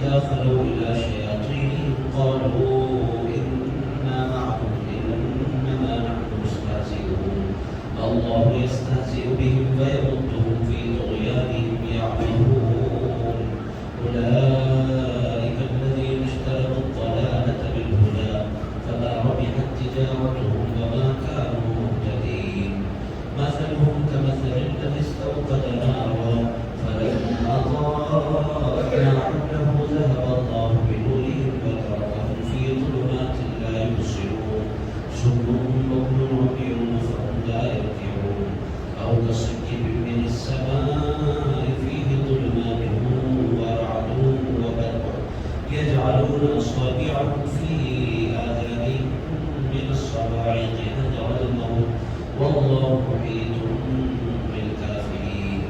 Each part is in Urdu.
وإذا خلوا إلى شياطينهم قالوا إنا معكم إنما نحن مستهزئون الله يستهزئ بهم ويمدهم في طغيانهم يعمهون أولئك الذين اشتروا الضلالة بالهدى فما ربحت تجارتهم وما كانوا مهتدين مثلهم كمثل الذي استوقد نارا فلما أضاءت ما حوله ذهب الله بنورهم وتركهم في ظلمات لا يبصرون صم بكم عمي فهم لا يرجعون أو كصيب من السماء فيه ظلمات ورعد وبرق يجعلون أصابعهم في آذانهم من الصواعق حذر الموت والله محيط بالكافرين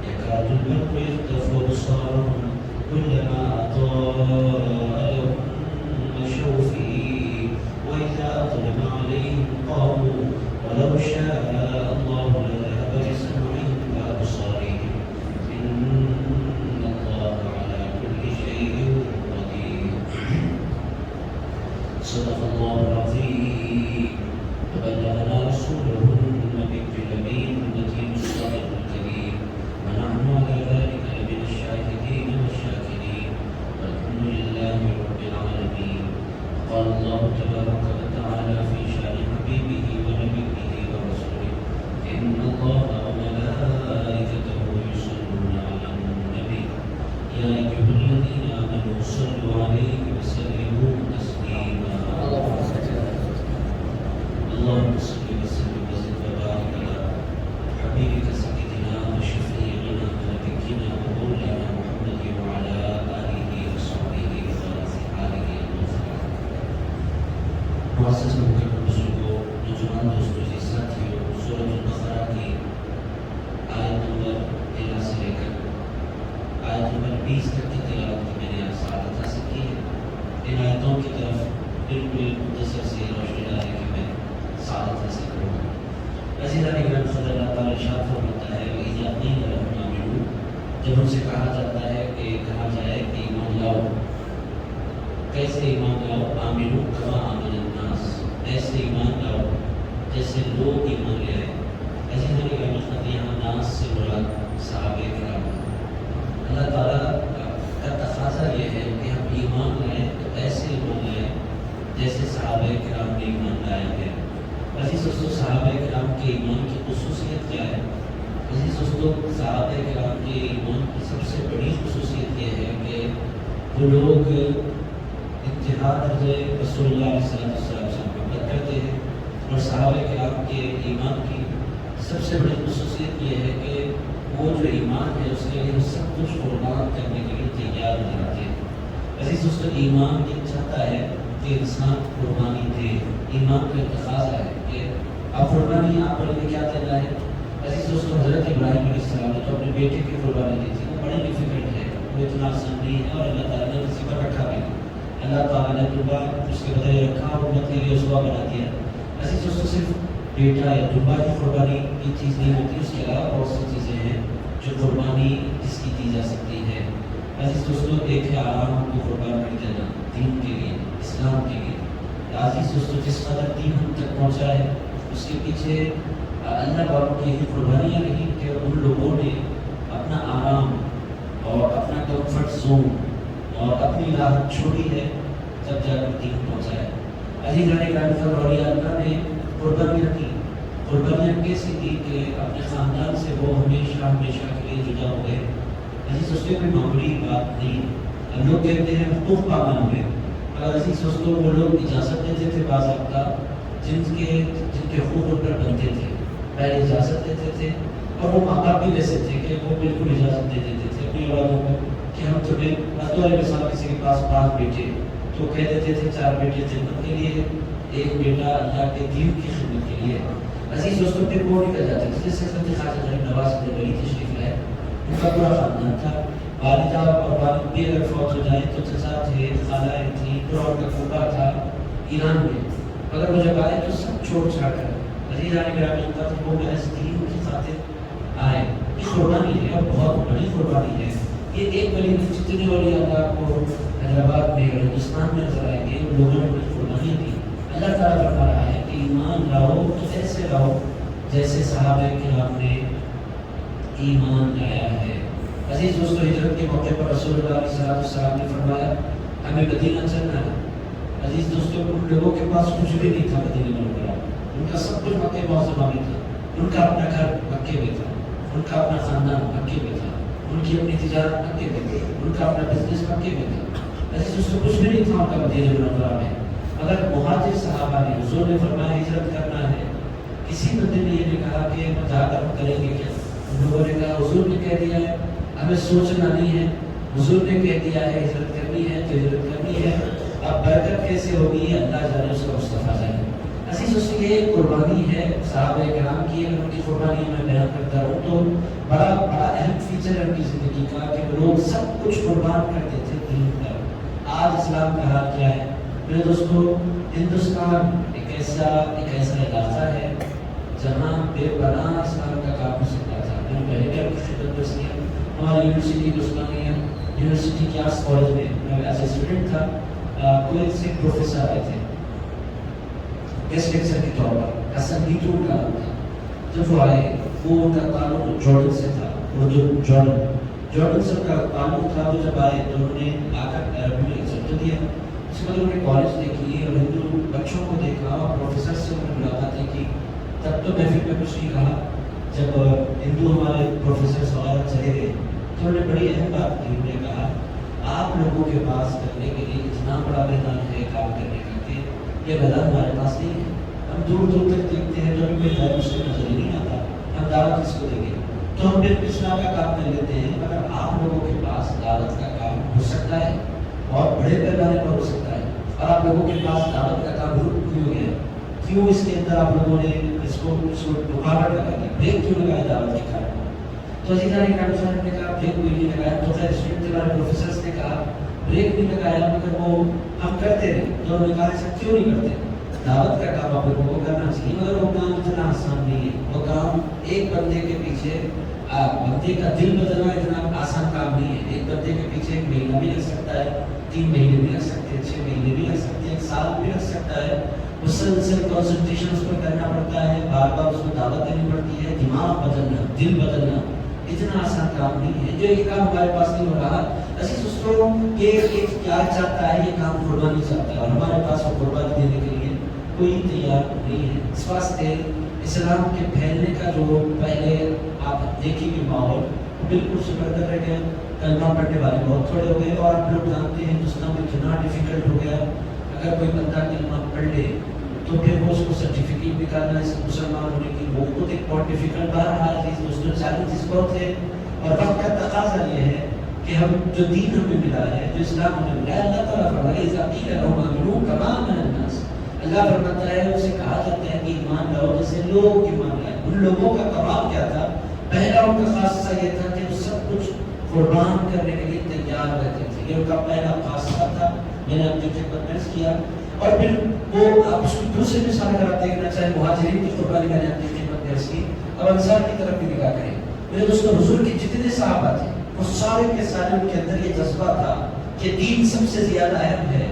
يكاد البرق يخطف أبصارهم كلما أضاء لهم مشوا فيه وإذا أظلم عليهم قاموا ولو شاء الله لذهب بسمعهم وأبصارهم إن الله على كل شيء قدير صدق الله العظيم وبلغنا رسوله النبي الأمين النبي الصادق الكريم ونحن على ذلك لمن الشاهدين والشاكرين والحمد لله رب العالمين. قال الله تبارك وتعالى في شأن حبيبه ونبيه ورسوله إن الله وملائكته يصلون على النبي يا أيها الذين آمنوا صلوا عليه وسلموا تسليما. اللهم صل وسلم وزد وبارك على حبيبك سيدنا وشفيعنا ونبينا ومولانا محمد وعلى آله وصحبه وآله أجمعين. معزز مکرم بزرگوں، نوجوان دوستوں، جی ساتھیوں، سورۃ البقرہ کی آیت نمبر 13 سے لے کر آیت نمبر 20 تک کی تلاوت کی میں نے آپ سعادت حاصل کی ہے. ان آیتوں کی طرف بالکل مختصر سی روشنی ڈالنے کی میں سعادت حاصل کروں گا. عزیزان اکرام، خود اللہ تعالیٰ ارشاد فرماتا ہے وَإِذَا قِيلَ لَهُمْ آمِنُوا، جب ان سے کہا جاتا ہے کہ کہا جائے کہ ایمان لاؤ. کیسے ایمان لاؤ؟ آمنوا کما آمن الناس، ایسے ایمان لاؤ جیسے لوگ ایمان لے آئے. عزیزان اکرام، مطلب یہاں ناس سے مراد صحابہ کرام. اللہ تعالیٰ کا تقاضا یہ ہے کہ ہم ایمان لائیں تو ایسے ایمان لائیں جیسے صحابہ کرام نے ایمان لایا ہے. عزیز دوستو، صحابہ کرام کے ایمان کی خصوصیت کیا ہے؟ عزیز دوستو، صحابہ کرام کے ایمان کی سب سے بڑی خصوصیت یہ ہے کہ وہ لوگ اتحاد حضرت رسول اللہ علیہ وسلم سے محبت کرتے ہیں. اور صحابہ کرام کے ایمان کی سب سے بڑی خصوصیت یہ ہے کہ وہ جو ایمان ہے اس کے لیے سب کچھ قربان کرنے کے لیے تیار ہو جاتے ہیں. عزیز دوستو، ایمان یہ چاہتا ہے کہ انسان قربانی دے. ایمان کا تقاضا ہے کہ اب قربانی آپ پر کیا دینا ہے. عزیز دوستو، حضرت ابراہیم علیہ السلام نے تو اپنے بیٹے کی قربانی دی تھی. وہ بڑی ڈیفیکلٹ ہے، وہ اتنا آسان نہیں ہے، اور اللہ تعالیٰ نے کسی پر رکھا بھی نہیں. اللہ تعالیٰ نے دبا اس کے بدلے رکھا اور امت کے لیے اسوا بنا دیا. عزیز دوستو، صرف بیٹا یا دبا کی قربانی کی چیز نہیں ہوتی، اس کے علاوہ بہت سی چیزیں ہیں جو قربانی جس کی دی جا سکتی ہے. عزیز دوستو، ایک ہے آرام کو قربان کر دینا دین کے لیے، اسلام کے لیے. عزیز دوستو، جس قدر دین ہم تک پہنچا ہے اس کے پیچھے اللہ والوں کی یہی قربانیاں رہی کہ ان لوگوں نے اپنا آرام اور اپنا کمفرٹ زون اور اپنی راحت چھوڑی ہے تب جا کر دین پہنچا ہے. عزیزان اکرام، اولیاء اللہ نے قربانیاں کی. قربانیاں کیسی کی کہ اپنے خاندان سے وہ ہمیشہ ہمیشہ کے لیے جدا ہو گئے. عزیز دوستو، کوئی معمولی بات نہیں. لوگ کہتے ہیں حقوق پابند ہوئے، مگر عزیز دوستو وہ لوگ اجازت دیتے تھے بعض وقتہ جن کے حقوق ان پر بنتے تھے، پہلے اجازت دیتے تھے. اور وہ ماں باپ بھی ویسے تھے کہ وہ بالکل اجازت دے دیتے تھے اپنی اولادوں کو کہ ہم تمہیں بطور مثال کسی کے پاس 5 بیٹے تو کہہ دیتے تھے 4 بیٹے خدمت کے لیے، 1 بیٹا اللہ کے دین کی خدمت کے لیے. عزیز دوستوں، پھر وہ نکل جاتے تھے. جیسے حضرت خواجہ غریب نواز بریلوی تشریف لائے، ان کا پورا خاندان تھا. والدہ اور والد بھی اگر فوت ہو جائیں تو چچا تھے، خالائیں تھیں، پورا ان کا پھوپھا تھا ایران میں. اگر وہ جب آئے تو سب چھوڑ چھاڑ کر عزیز آنے گرام ہوتا تھا وہ محض دین کی خاطر آئے. یہ قربانی ہے اور بہت بڑی قربانی ہے. یہ ایک ولی جتنے اولیاء اللہ کو حیدرآباد میں اور ہندوستان میں نظر آئیں گے، ان لوگوں نے بڑی قربانیاں دی۔ اللہ تعالیٰ فرما رہا ہے کہ ایمان لاؤ تو ایسے لاؤ جیسے صحابہ کرام نے ایمان لایا ہے۔ عزیز دوستو، ہجرت کے موقع پر رسول اللہ علیہ السلام نے فرمایا ہمیں مدینہ چلنا ہے۔ عزیز دوستو، ان لوگوں کے پاس کچھ بھی نہیں تھا مدینہ منورہ، ان کا سب کچھ مکہ معظمہ میں تھا، ان کا اپنا گھر مکے میں تھا، ان کا اپنا خاندان مکے میں تھا، ان کی اپنی تجارت مکے میں تھی، ان کا اپنا بزنس مکے میں تھا۔ عزیز دوستو، کچھ بھی نہیں تھا ان کا مدینہ منورہ میں، مگر مہاجر صحابہ نے، حضور نے فرمایا ہجرت کرنا ہے۔ کسی بندے نے یہ نہیں کہا کہ ہم جا کر کریں گے کیا، ان لوگوں نے کہا حضور نے کہہ دیا ہے، ہمیں سوچنا نہیں ہے، حضور نے کہہ دیا ہے ہجرت کرنی ہے تو ہجرت کرنی ہے۔ اب برکت کیسے ہوگی اللہ جانے، اس کا مصطفیٰ جانے۔ عزیز اس کی یہ قربانی ہے صحابہ کرام کی، اگر ان کی قربانی میں بیان کرتا ہوں تو بڑا اہم فیچر ہے ان کی زندگی کا کہ وہ لوگ سب کچھ قربان کر دیتے دین پر۔ آج اسلام کا حال کیا ہے میرے دوستو؟ ہندوستان ایک ایسا علاقہ ہے جہاں بے پناہ اسلام کا کام ہو سکتا تھا۔ میں نے پہلے کیا خدمت پیش کیا، ہماری یونیورسٹی عثمانیہ یونیورسٹی کے آس کالج میں میں ایز اے اسٹوڈنٹ تھا، کوئی سے پروفیسر آئے تھے گیسٹ لیکچر کے طور پر، حسن نیتو کا نام تھا۔ جب وہ آئے، وہ ان کا تعلق جارڈن سے تھا، جارڈن سے ان کا تعلق تھا۔ تو جب آئے تو انہوں نے آ کر عربی میں لیکچر تو دیا، اس کے بعد انہوں نے کالج دیکھی اور ہندو بچوں کو دیکھا اور پروفیسر سے انہوں نے ملاقاتیں کی۔ تب تو محفل میں کچھ نہیں کہا۔ جب ہندو ہمارے پروفیسر وغیرہ چلے گئے تو انہوں نے بڑی اہم بات کی، انہوں نے کہا آپ لوگوں کے پاس کرنے کے لیے اتنا بڑا میدان ہے کام کرنے کا کہ یہ میدان ہمارے پاس نہیں ہے۔ ہم دور دور تک دیکھتے ہیں تو ہمیں کوئی اس کو نظر ہی نہیں آتا، ہم دعوت کس کو دیں گے؟ تو ہم پھر اسلام کا کام کر لیتے ہیں، مگر آپ لوگوں کے پاس دعوت کا کام ہو سکتا ہے اور بڑے پیمانے پر ہو سکتا ہے، اور آپ لوگوں کے پاس دعوت کا کام رک کیوں گیا؟ کیوں اس کے اندر آپ لوگوں نے اس کو رکاوٹ لگا دی، بریک کیوں لگایا دعوت کے کام؟ تو عزیزان نے کہا بریک کوئی نہیں لگایا۔ تو خیر اسٹوڈنٹ ہمارے پروفیسرس نے کہا بریک نہیں لگایا، مگر وہ ہم کرتے رہے۔ تو انہوں نے کہا ایسا کیوں نہیں کرتے؟ دعوت کا کام آپ لوگوں کو کرنا چاہیے، مگر وہ کام اتنا آسان نہیں ہے۔ وہ کام ایک بندے کے پیچھے بندے کا دل بدلنا اتنا آسان کام نہیں ہے۔ ایک بندے کے پیچھے 1 مہینہ بھی لگ سکتا ہے، 3 مہینے بھی لگ سکتے ہیں، 6 مہینے بھی لگ سکتے ہیں، 1 سال بھی لگ سکتا ہے۔ مسلسل کنسنٹریشن اس پر کرنا پڑتا ہے، بار بار اس کو دعوت دینی پڑتی ہے، دماغ بدلنا، دل بدلنا اتنا آسان کام نہیں ہے۔ جو یہ کام ہمارے پاس نہیں ہو رہا، عزیز دوستو، کہ ایک پیار چاہتا ہے، یہ کام قربانی چاہتا ہے، اور ہمارے پاس وہ قربانی دینے کے لیے کوئی تیار نہیں ہے۔ اس واسطے اسلام کے پھیلنے کا جو پہلے آپ دیکھیں گے ماحول بالکل سکردر رہ گیا، کلمہ پڑھنے والے بہت تھوڑے ہو گئے، اور آپ لوگ جانتے ہیں ہندوستان میں کتنا ڈیفیکلٹ ہو گیا۔ اگر کوئی بندہ کلمہ پڑھ لے تو پھر وہ اس کو سرٹیفکیٹ نکالنا ہے مسلمان ہونے کی، وہ خود ایک بہت ڈیفیکلٹ بہرحال دوستوں چیلنجز بہت ہے، اور وقت کا تقاضا یہ ہے کہ ہم جو دین ہمیں ملا ہے، جو اسلام ہمیں ملا ہے، اللہ تعالیٰ فرماتا ہے اذا قیل لهم آمنوا كما آمن الناس، اللہ فرماتا ہے اسے کہا جاتا ہے کہ ایمان لاؤ جیسے لوگ ایمان لائے۔ ان لوگوں کا کمال کیا تھا؟ پہلا ان کا خاصہ یہ تھا کہ وہ سب کچھ قربان کرنے کے لیے تیار رہتے تھے، یہ ان کا پہلا خاصہ تھا۔ میں نے اپنی خدمت پیش کیا، اور پھر وہ آپ اس کی دوسری مثال اگر آپ دیکھنا چاہیں مہاجرین کی قربانی میں نے اپنی خدمت پیش کی، اب انصار کی طرف بھی نگاہ کریں۔ میرے دوستوں، حضور کے جتنے صحابہ تھے وہ سارے کے سارے ان کے اندر یہ جذبہ تھا کہ دین سب سے زیادہ اہم ہے،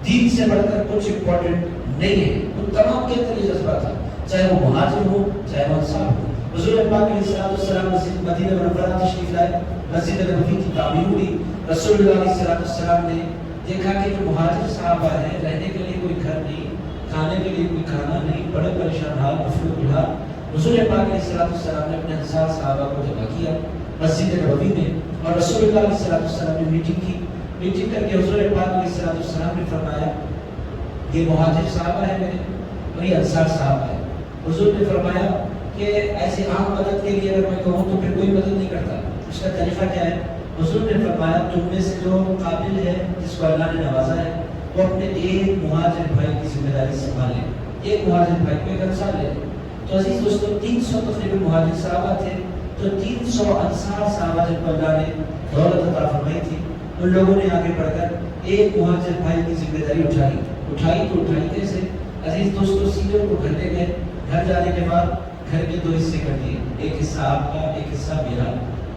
دین سے بڑھ کر کچھ امپورٹنٹ نہیں ہے۔ ان تمام کے اندر یہ جذبہ تھا، چاہے وہ مہاجر ہو چاہے وہ انصار ہو۔ حضور پاک علیہ السلام مسجد مدینہ منورہ تشریف لائے، مسجد نبوی کی تعمیر ہوئی۔ رسول اللہ علیہ السلام نے دیکھا کہ جو مہاجر صحابہ ہیں رہنے کے لیے کوئی گھر نہیں، کھانے کے لیے کوئی کھانا نہیں، بڑے پریشان حال، مفلوج حال۔ حضور پاک علیہ السلام نے اپنے انصار صحابہ کو جمع کیا مسجد نبوی میں، اور رسول اللہ علیہ السلام نے میٹنگ کر کے حضور پاک علیہ السلام نے فرمایا یہ مہاجر صحابہ ہیں میرے اور یہ انصار صحابہ ہیں۔ حضور نے فرمایا کہ ایسی عام مدد کے لیے اگر میں کہوں تو پھر کوئی مدد نہیں کرتا، اس کا طریقہ کیا ہے؟ حضور نے فرمایا تم میں سے جو قابل ہے، جس کو اللہ نے نوازا ہے، وہ اپنے ایک مہاجر بھائی کی ذمہ داری سنبھالے، ایک مہاجر بھائی کو ایک انصار لے۔ تو عزیز دوستو، 300 تقریباً مہاجر صحابہ تھے، تو 300 انصار صحابہ جب اللہ نے دولت عطا فرمائی تھی، ان لوگوں نے آگے بڑھ کر ایک مہاجر بھائی کی ذمہ داری اٹھائی کیسے؟ عزیز دوستو، سیدھے ان کو گھر لے گئے، گھر جانے کے بعد گھر کے 2 حصے کر دیے، ایک حصہ آپ کا ایک حصہ میرا،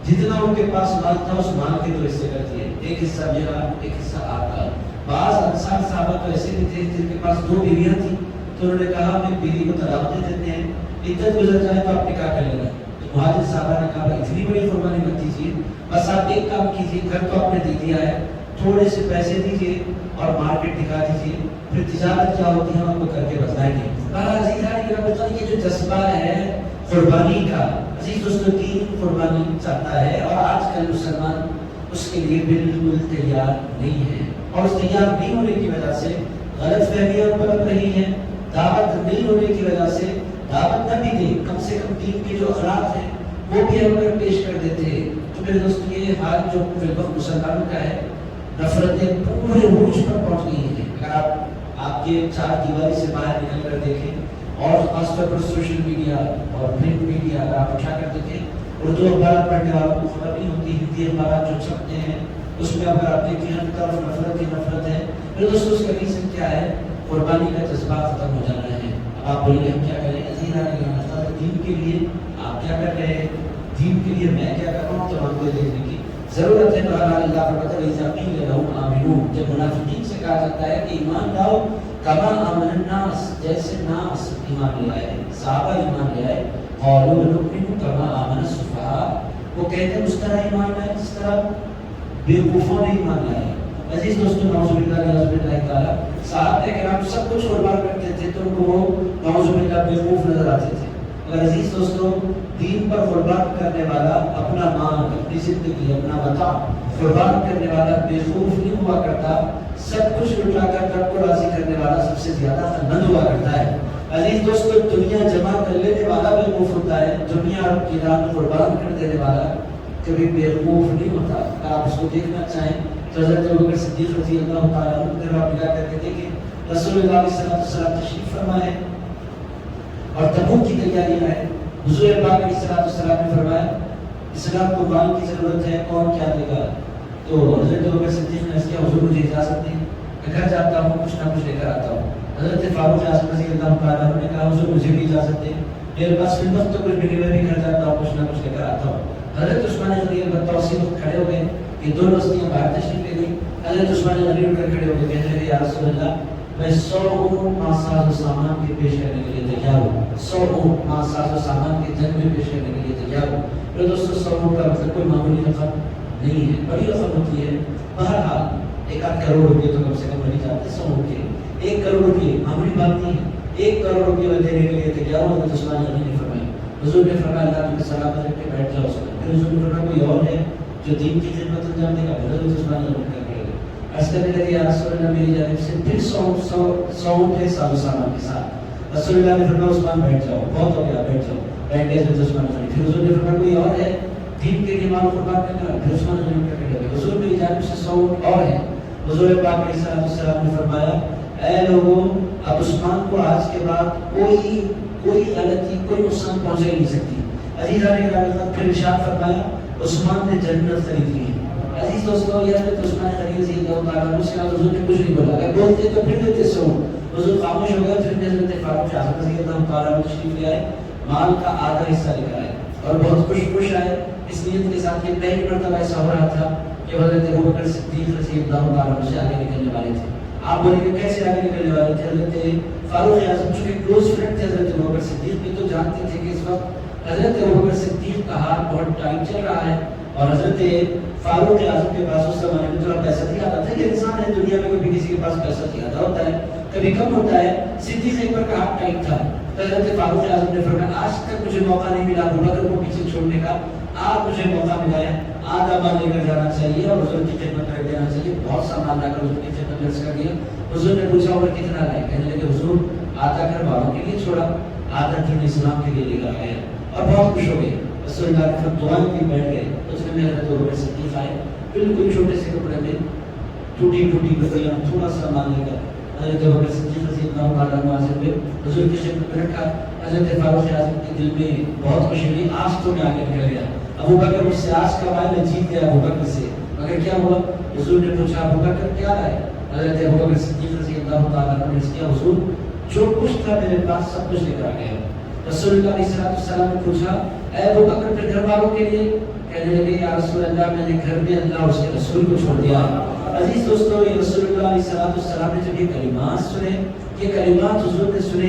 جتنا ان کے پاس مال تھا اس مال کے 2 حصے کر دیے، ایک حصہ میرا ایک حصہ آپ کا۔ بعض انصار صحابہ تو ایسے بھی تھے جن کے پاس 2 بیویاں تھیں، تو انہوں نے کہا اپنی بیوی کو طلاق دے دیتے ہیں، عدت گزر جائے تو آپ نکاح کر لینا۔ تو مہاجر صحابہ نے کہا اتنی بڑی قربانی مت دیجیے، بس آپ ایک کام کیجیے، گھر تو آپ نے دے دیا ہے، تھوڑے سے پیسے دیجیے اور مارکیٹ دکھا دیجیے، پھر تجارت کیا ہوتی ہے ہم کو کر کے بتائیں گے۔ یہ جو جذبہ ہے قربانی کا، عزیز دوستو، دین قربانی چاہتا ہے، اور آج کل مسلمان اس کے لیے بالکل تیار نہیں ہے، اور اس تیار نہیں ہونے کی وجہ سے غلط فہمیاں پنپ رہی ہیں، دعوت نہیں ہونے کی وجہ سے دعوت نہ بھی دیں، کم سے کم دین کے جو اخلاق ہیں وہ بھی ہم اگر پیش کر دیتے ہیں تو میرے دوست یہ حال جو فی الوقت مسلمانوں کا ہے، نفرتیں پورے عروج پر پہنچ گئی ہیں۔ اگر آپ یہ 4 دیواری سے باہر نکل کر دیکھیں، اور خاص طور پر سوشل میڈیا اور پرنٹ میڈیا اگر آپ اٹھا کر دیکھیں، اردو اخبارات پڑھنے والوں کو خبر نہیں ہوتی، ہندی اخبارات جو چھپتے ہیں اس میں اگر آپ دیکھیں ہر طرف نفرت ہی نفرت ہے۔ میرے دوستوں اس کا ریزن کیا ہے؟ قربانی کا جذبہ ختم ہو جانا ہے۔ اب آپ بولیں گے ہم کیا کریں؟ دین کے لیے آپ کیا کر رہے ہیں، دین کے لیے میں کیا کر رہا ہوں، تو ہم کو دیکھنے کی ضرورت ہے۔ بہرحال اللہ فرماتا ہے وَإِذَا قِيلَ لَهُمْ آمِنُوا، جب منافقین سے کہا جاتا ہے کہ ایمان لاؤ، کما آمن الناس، جیسے ناس ایمان لے آئے، صحابہ ایمان لے آئے، قالوا نؤمن کما آمن السفہاء، وہ کہتے ہیں اس طرح ایمان لائے جس طرح بیوقوفوں نے ایمان لائے۔ عزیز دوستو، نعوذ باللہ تعالیٰ، صحابہ کرام سب کچھ قربان کرتے تھے تو ان کو وہ نعوذ باللہ بیوقوف نظر آتے تھے۔ اور عزیز دوستو، دین پر قربان کرنے والا اپنا مال، اپنی زندگی، اپنا وطن قربان کرنے والا بیوقوف نہیں ہوا کرتا، سب کچھ لٹا کر رب کو راضی کرنے والا سب سے زیادہ خرمند ہوا کرتا ہے۔ عزیز دوستو، دنیا جمع کر لینے والا بیوقوف ہوتا ہے، دنیا رب کی راہ میں قربان کر دینے والا کبھی بیوقوف نہیں ہوتا۔ اگر آپ اس کو دیکھنا چاہیں تو حضرت ابوبکر صدیق رضی اللہ تعالیٰ عنہ کی طرف نگاہ کر کے دیکھیں، رسول اللہ علیہ السلام تشریف فرمائے اور تبوک کی تیاری ہے، حضور پاک علیہ السلام نے فرمایا اسلام کو مال کی ضرورت ہے، کون کیا دے گا؟ تو حضرت ابوبکر صدیق نے اس کیا، حضور مجھے اجازت دیں، میں گھر جاتا ہوں کچھ نہ کچھ لے کر آتا ہوں۔ حضرت فاروق اعظم رضی اللہ تعالیٰ عنہ نے کہا حضور مجھے بھی اجازت دیں، میرے پاس فی الوقت تو کچھ بھی نہیں، میں بھی گھر جاتا ہوں کچھ نہ کچھ لے کر آتا ہوں۔ حضرت عثمان غنی اسی وقت کھڑے ہو گئے، یہ 2 ہستیاں باہر تشریف لے گئی۔ حضرت عثمان غنی اٹھ کر کھڑے ہو گئے، کہنے لگے یا رسول اللہ میں 100 اونٹ مع ساز و سامان کے پیش کرنے کے لیے تیار ہوں، 100 اونٹ مع ساز و سامان کے جنگ میں پیش کرنے کے لیے تیار ہوں۔ میرے دوستو 100 اونٹ کا مطلب کوئی معمولی رقم نہیں ہے، بڑی رقم ہوتی ہے۔ بہرحال 1 کروڑ روپے تو کم سے کم بنی جاتے 100 اونٹ کے، 1 کروڑ روپے معمولی بات نہیں ہے، 1 کروڑ روپے میں دینے کے لیے تیار ہوں۔ حضرت عثمان غنی نے فرمایا، حضور نے فرمایا اللہ تمہیں سلامت رکھ کے بیٹھ جاؤ۔ پھر حضور نے فرمایا کوئی اور ہے جو دین کی خدمت انجام دے گا؟ حضرت عثمان غنی کر کے عرض کرنے لگے یا رسول اللہ میری جانب سے پھر 100 اونٹ ہے ساز و سامان کے ساتھ۔ رسول اللہ نے فرمایا عثمان بیٹھ جاؤ، بہت ہو گیا، بیٹھ جاؤ۔ بیٹھ گئے حضرت عثمان غنی۔ پھر حضور نے فرمایا کوئی اور ہے دین کے لیے مال قربان کرنا؟ پھر عثمان غنی کر کے لگے حضور میری جانب سے 100 اونٹ اور ہے۔ حضور پاک علیہ السلام نے فرمایا اے لوگوں، اب عثمان کو آج کے بعد کوئی غلطی، کوئی نقصان پہنچ ہی نہیں سکتی۔ عزیزان گرامی، پھر ارشاد فرمایا عثمان نے جنت خرید لی ہے۔ عزیز دوستو، یہ حضرت عثمان غنی رضی اللہ تعالیٰ عنہ سے حضور نے کچھ نہیں بولا، اگر بولتے تو پھر دیتے 100 اونٹ۔ حضور خاموش ہو گئے، پھر حضرت فاروق اعظم رضی اللہ تعالیٰ عنہ تشریف لے آئے، مال کا آدھا حصہ لے کر آئے اور بہت خوش آئے، اس نیت کے ساتھ کہ پہلی مرتبہ ایسا ہو رہا تھا کہ حضرت ابوبکر صدیق رضی اللہ تعالیٰ عنہ سے آگے نکلنے والے تھے۔ آپ بولیں گے کیسے آگے نکلنے والے تھے؟ حضرت فاروق اعظم چونکہ کلوز فرینڈ تھے حضرت ابوبکر صدیق کے، تو جانتے تھے کہ اس وقت حضرت ابوبکر صدیق کا حال بہت ٹائٹ چل رہا ہے، اور حضرت فاروق اعظم کے پاس اس زمانے میں تھوڑا پیسہ زیادہ تھا، یہ انسان ہے دنیا میں کبھی کسی کے پاس پیسہ زیادہ ہوتا ہے کبھی کم ہوتا ہے۔ صدیق اکبر کا ہاتھ ٹائٹ تھا، حضرت فاروق اعظم نے فرمایا آج تک مجھے موقع نہیں ملا ابوبکر کو پیچھے چھوڑنے کا، آج مجھے موقع ملا ہے، آدھا مال لے کر جانا چاہیے اور حضور کی خدمت کر دینا چاہیے۔ بہت سامان لا کر حضور کی خدمت میں کر دیا۔ حضور نے پوچھا اور کتنا لائے؟ کہنے لگے حضور آدھا گھر والوں کے لیے چھوڑا، آدھا دین اسلام کے لیے لے کر آئے، اور بہت خوش ہو گئے۔ رسول اللہ کے ساتھ دعائیں کی بیٹھ گئے، اس میں حضرت ابوبکر صدیق آئے، بالکل چھوٹے سے کپڑے میں، ٹوٹی بکریاں، تھوڑا سا سامان لے کر حضرت ابوبکر صدیق رضی اللہ تعالیٰ عنہ سے حضور کی خدمت میں رکھا۔ حضرت فاروق اعظم کے دل میں بہت خوشی ہوئی، آج تو میں آگے نکل گیا، ابوبکر مجھ سے آج کا وعدہ جیت گیا ابوبکر سے۔ مگر کیا ہوا؟ حضور نے پوچھا ابوبکر کیا لائے؟ حضرت ابوبکر صدیق رضی اللہ تعالیٰ عنہ نے کیا حضور جو کچھ تھا میرے پاس سب کچھ لے کر آ گیا۔ رسول اللہ علیہ السلام نے پوچھا اے ابوبکر پھر گھر والوں کے لیے؟ کہنے لگے یا رسول اللہ میں نے گھر میں اللہ اور اس کے رسول کو چھوڑ دیا۔ عزیز دوستو یہ رسول اللہ علیہ السلام نے جب یہ کلمات سنے، یہ کلمات حضور نے سنے،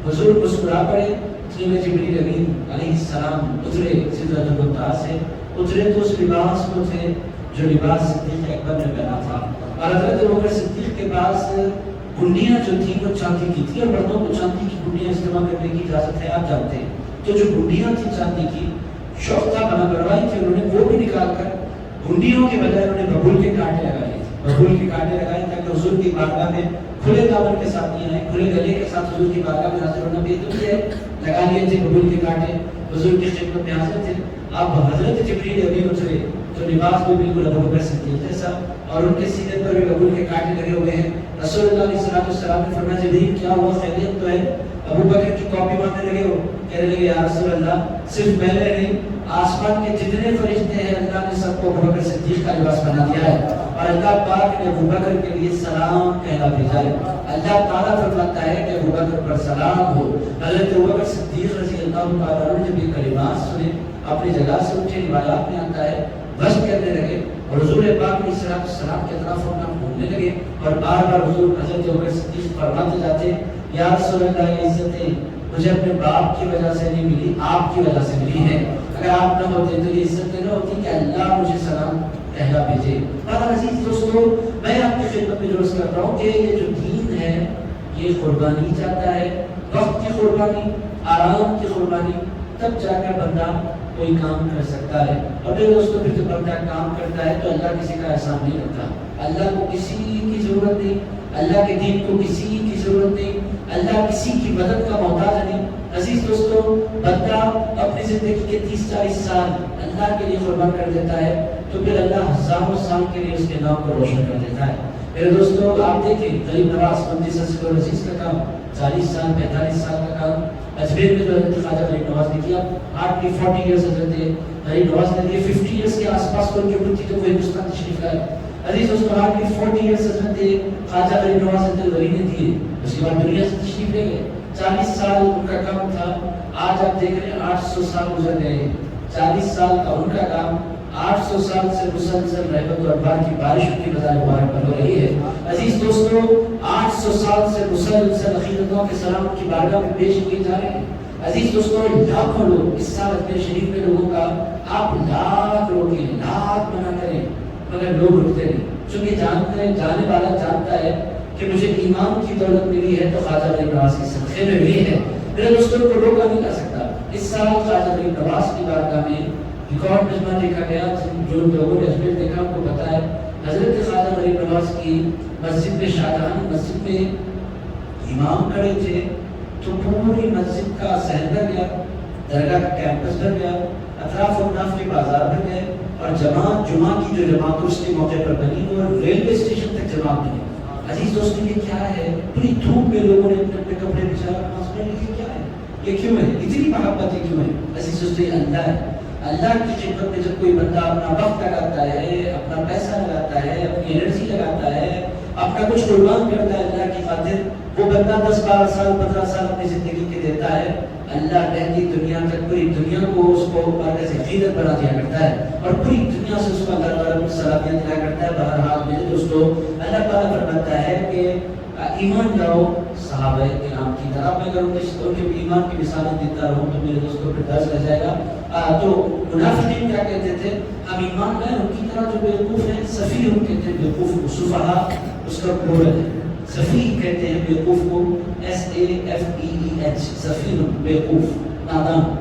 حضور مسکرا پڑے، میں جبریل امین علیہ السلام اترے سدرۃ المنتہا سے، اترے تو اس لباس کو تھے جو لباس صدیق اکبر نے پہنا تھا، اور حضرت ابوبکر صدیق کے پاس کنڈیاں جو تھیں وہ چاندی کی تھی، اور مردوں کو چاندی کی کنڈیاں استعمال کرنے کی اجازت ہے، آپ جانتے ہیں۔ تو جو کنڈیاں تھیں چاندی کی، شوق تھا، بنا کروائی تھی انہوں نے، وہ بھی نکال کر کنڈیوں کے بجائے انہوں نے ببول کے کانٹے لگائے تھے، ببول کے کانٹے لگائے تاکہ حضور کی بارگاہ میں کھلے دامن کے ساتھ نہیں آئے، کھلے گلے کے ساتھ حضور کی بارگاہ میں حاضر ہونا بھی تو یہ لگا لیے تھے ببول کے کانٹے، حضور کی خدمت میں حاضر تھے۔ اب حضرت جبریل امین اترے تو لباس بھی بالکل ابوبکر صدیق جیسا، اور ان کے سینے پر بھی ببول کے کانٹے لگے ہوئے ہیں۔ رسول اللہ علیہ السلام نے فرمایا جبریل کیا ہوا، خیریت تو ہے؟ ابوبکر کی کاپی ماننے لگے ہو، کہنے لگے یا رسول اللہ صرف میں نے نہیں، آسمان کے جتنے فرشتے ہیں اللہ نے سب کو ابوبکر صدیق کا لباس بنا دیا ہے، اور اللہ پاک نے ابوبکر کے لیے سلام کہنا بھیجا ہے۔ اللہ تعالیٰ فرماتا ہے کہ ابوبکر پر سلام ہو۔ حضرت ابوبکر صدیق رضی اللہ تعالیٰ عنہ جب یہ کلمات سنے اپنی جگہ سے اٹھے، روایات میں آتا ہے بس کرنے لگے، اور حضور پاک علیہ السلام کے اطراف اپنا گھومنے لگے، اور بار بار حضور حضرت ابوبکر صدیق فرماتے جاتے یا رسول اللہ یہ عزتیں مجھے اپنے باپ کی وجہ سے نہیں ملی، آپ کی وجہ سے ملی ہے، اگر آپ نہ ہوتے تو یہ عزتیں نہ ہوتی کہ اللہ مجھے سلام کہنا بھیجے۔ اور عزیز دوستو میں آپ کی خدمت میں عرض کر رہا ہوں کہ یہ جو دین ہے یہ قربانی چاہتا ہے، وقت کی قربانی، آرام کی قربانی، تب جا کر بندہ کوئی کام کر سکتا ہے۔ اور میرے دوستو پھر جب بندہ کام کرتا ہے تو اللہ کسی کا احسان نہیں کرتا، اللہ کو کسی کی ضرورت نہیں، اللہ کے دین کو کسی کی ضرورت نہیں، اللہ کسی کی مدد کا محتاج نہیں۔ عزیز دوستو بندہ اپنی زندگی کے 30-40 سال اللہ کے لیے قربان کر دیتا ہے تو پھر اللہ ہزاروں سال کے لیے اس کے نام کو روشن کر دیتا ہے۔ میرے دوستو آپ دیکھیں غریب نواز بندی سلسلہ العزیز کا کام 40 سال 45 سال کا کام اجمیر میں جو حضرت خواجہ غریب نواز نے کیا، ہارڈلی 40 ایئرس حضرت غریب نواز نے دیے، 50 ایئرس کے آس پاس کوئی جو تھی تو وہ ہندوستان تشریف لائے۔ عزیز دوستو ہارڈلی 40 ایئرس حضرت خواجہ غریب نواز الولی نے دیے، اس کے بعد دنیا سے تشریف لے گئے۔ 40 سال ان کا کام تھا، آج آپ دیکھ رہے ہیں 800 سال گزر گئے ہیں۔ 40 سال کا ان کا کام 800 سال سے مسلسل رحمت و انوار کی بارش ان کی مزار مبارک پر ہو رہی ہے۔ عزیز دوستو 800 سال سے مسلسل عقیدتوں کے سلام کی بارگاہ میں پیش کیے جا رہے ہیں۔ عزیز دوستو لاکھوں لوگ اس سال اجمیر شریف میں لوگوں کا آپ لاکھ روکیں، لاکھ منع کریں مگر لوگ رکتے نہیں، چونکہ جانتے ہیں جانے والا جانتا ہے کہ مجھے ایمان کی دولت ملی ہے تو خواجہ غریب نواز کے صدقے میں ملی ہے۔ میرے دوستوں کو روکا نہیں جا سکتا۔ اس سال خواجہ غریب نواز کی بارگاہ میں ریکارڈ مجمع دیکھا گیا، جو لوگوں نے اجمیر دیکھا ان کو پتا ہے حضرت خواجہ غریب نواز کی مسجد میں شاہجہان مسجد میں امام کھڑے تھے تو پوری مسجد کا صحن بھر گیا، درگاہ کا کیمپس بھر گیا، اطراف و اطراف کے بازار بھر گئے، اور جماعت جمعہ کی جو جماعت اس کے موقع پر بنی وہ ریلوے اسٹیشن تک جماعت بنی۔ عزیز دوستو یہ کیا ہے؟ پوری دھوپ میں لوگوں نے اپنے اپنے کپڑے بچھا نماز پڑھنے کے لیے، کیا ہے یہ؟ کیوں ہے اتنی محبت ہے؟ کیوں ہے؟ عزیز دوستو یہ اللہ ہے۔ اللہ کی خدمت میں جب کوئی بندہ اپنا وقت لگاتا ہے، اپنا پیسہ لگاتا ہے، اپنی انرجی لگاتا ہے، اپنا کچھ قربان کرتا ہے اللہ کی خاطر، وہ بندہ 10-12 سال 15 سال اپنی زندگی کے دیتا ہے، اللہ رہتی دنیا تک پوری دنیا کو اس کو پردے سے عقیدت بنا دیا کرتا ہے، اور پوری دنیا سے اس کو اللہ تعالیٰ کو صلاحیت دیا کرتا ہے۔ بہرحال میرے دوستو اللہ تعالیٰ فرماتا ہے کہ ایمان لاؤ صحابہ کرام کی طرح۔ میں اگر ان کے ایمان کی مثالیں دیتا رہوں تو میرے دوستوں پہ درس رہ جائے گا۔ تو منافقین کیا کہتے تھے؟ ہم ایمان لائیں ان کی طرح جو بیوقوف ہیں، سفیہ ہم کہتے ہیں بیوقوف، سفہا اس کا پلورل ہے، سفیہ کہتے ہیں بیوقوف کو، SAFEEH، سفیہ بیوقوف نادان،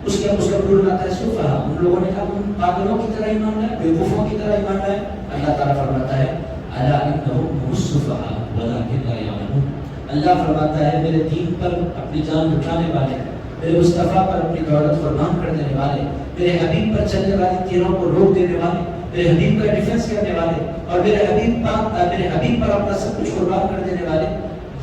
اس کا پلورل آتا ہے سفہا۔ ان لوگوں نے کہا ہم پاگلوں کی طرح ایمان لائیں، بیوقوفوں کی طرح ایمان لائیں۔ اللہ تعالیٰ فرماتا ہے الا انہم هم السفہاء ولکن لا یعلمون۔ اللہ فرماتا ہے میرے دین پر اپنی جان لٹانے والے، میرے مصطفیٰ پر اپنی دولت قربان کر دینے والے، میرے حبیب پر چلنے والی تیروں کو روک دینے والے، میرے حبیب کا ڈیفنس کرنے والے، اور میرے حبیب پر اپنا سب کچھ قربان کر دینے والے،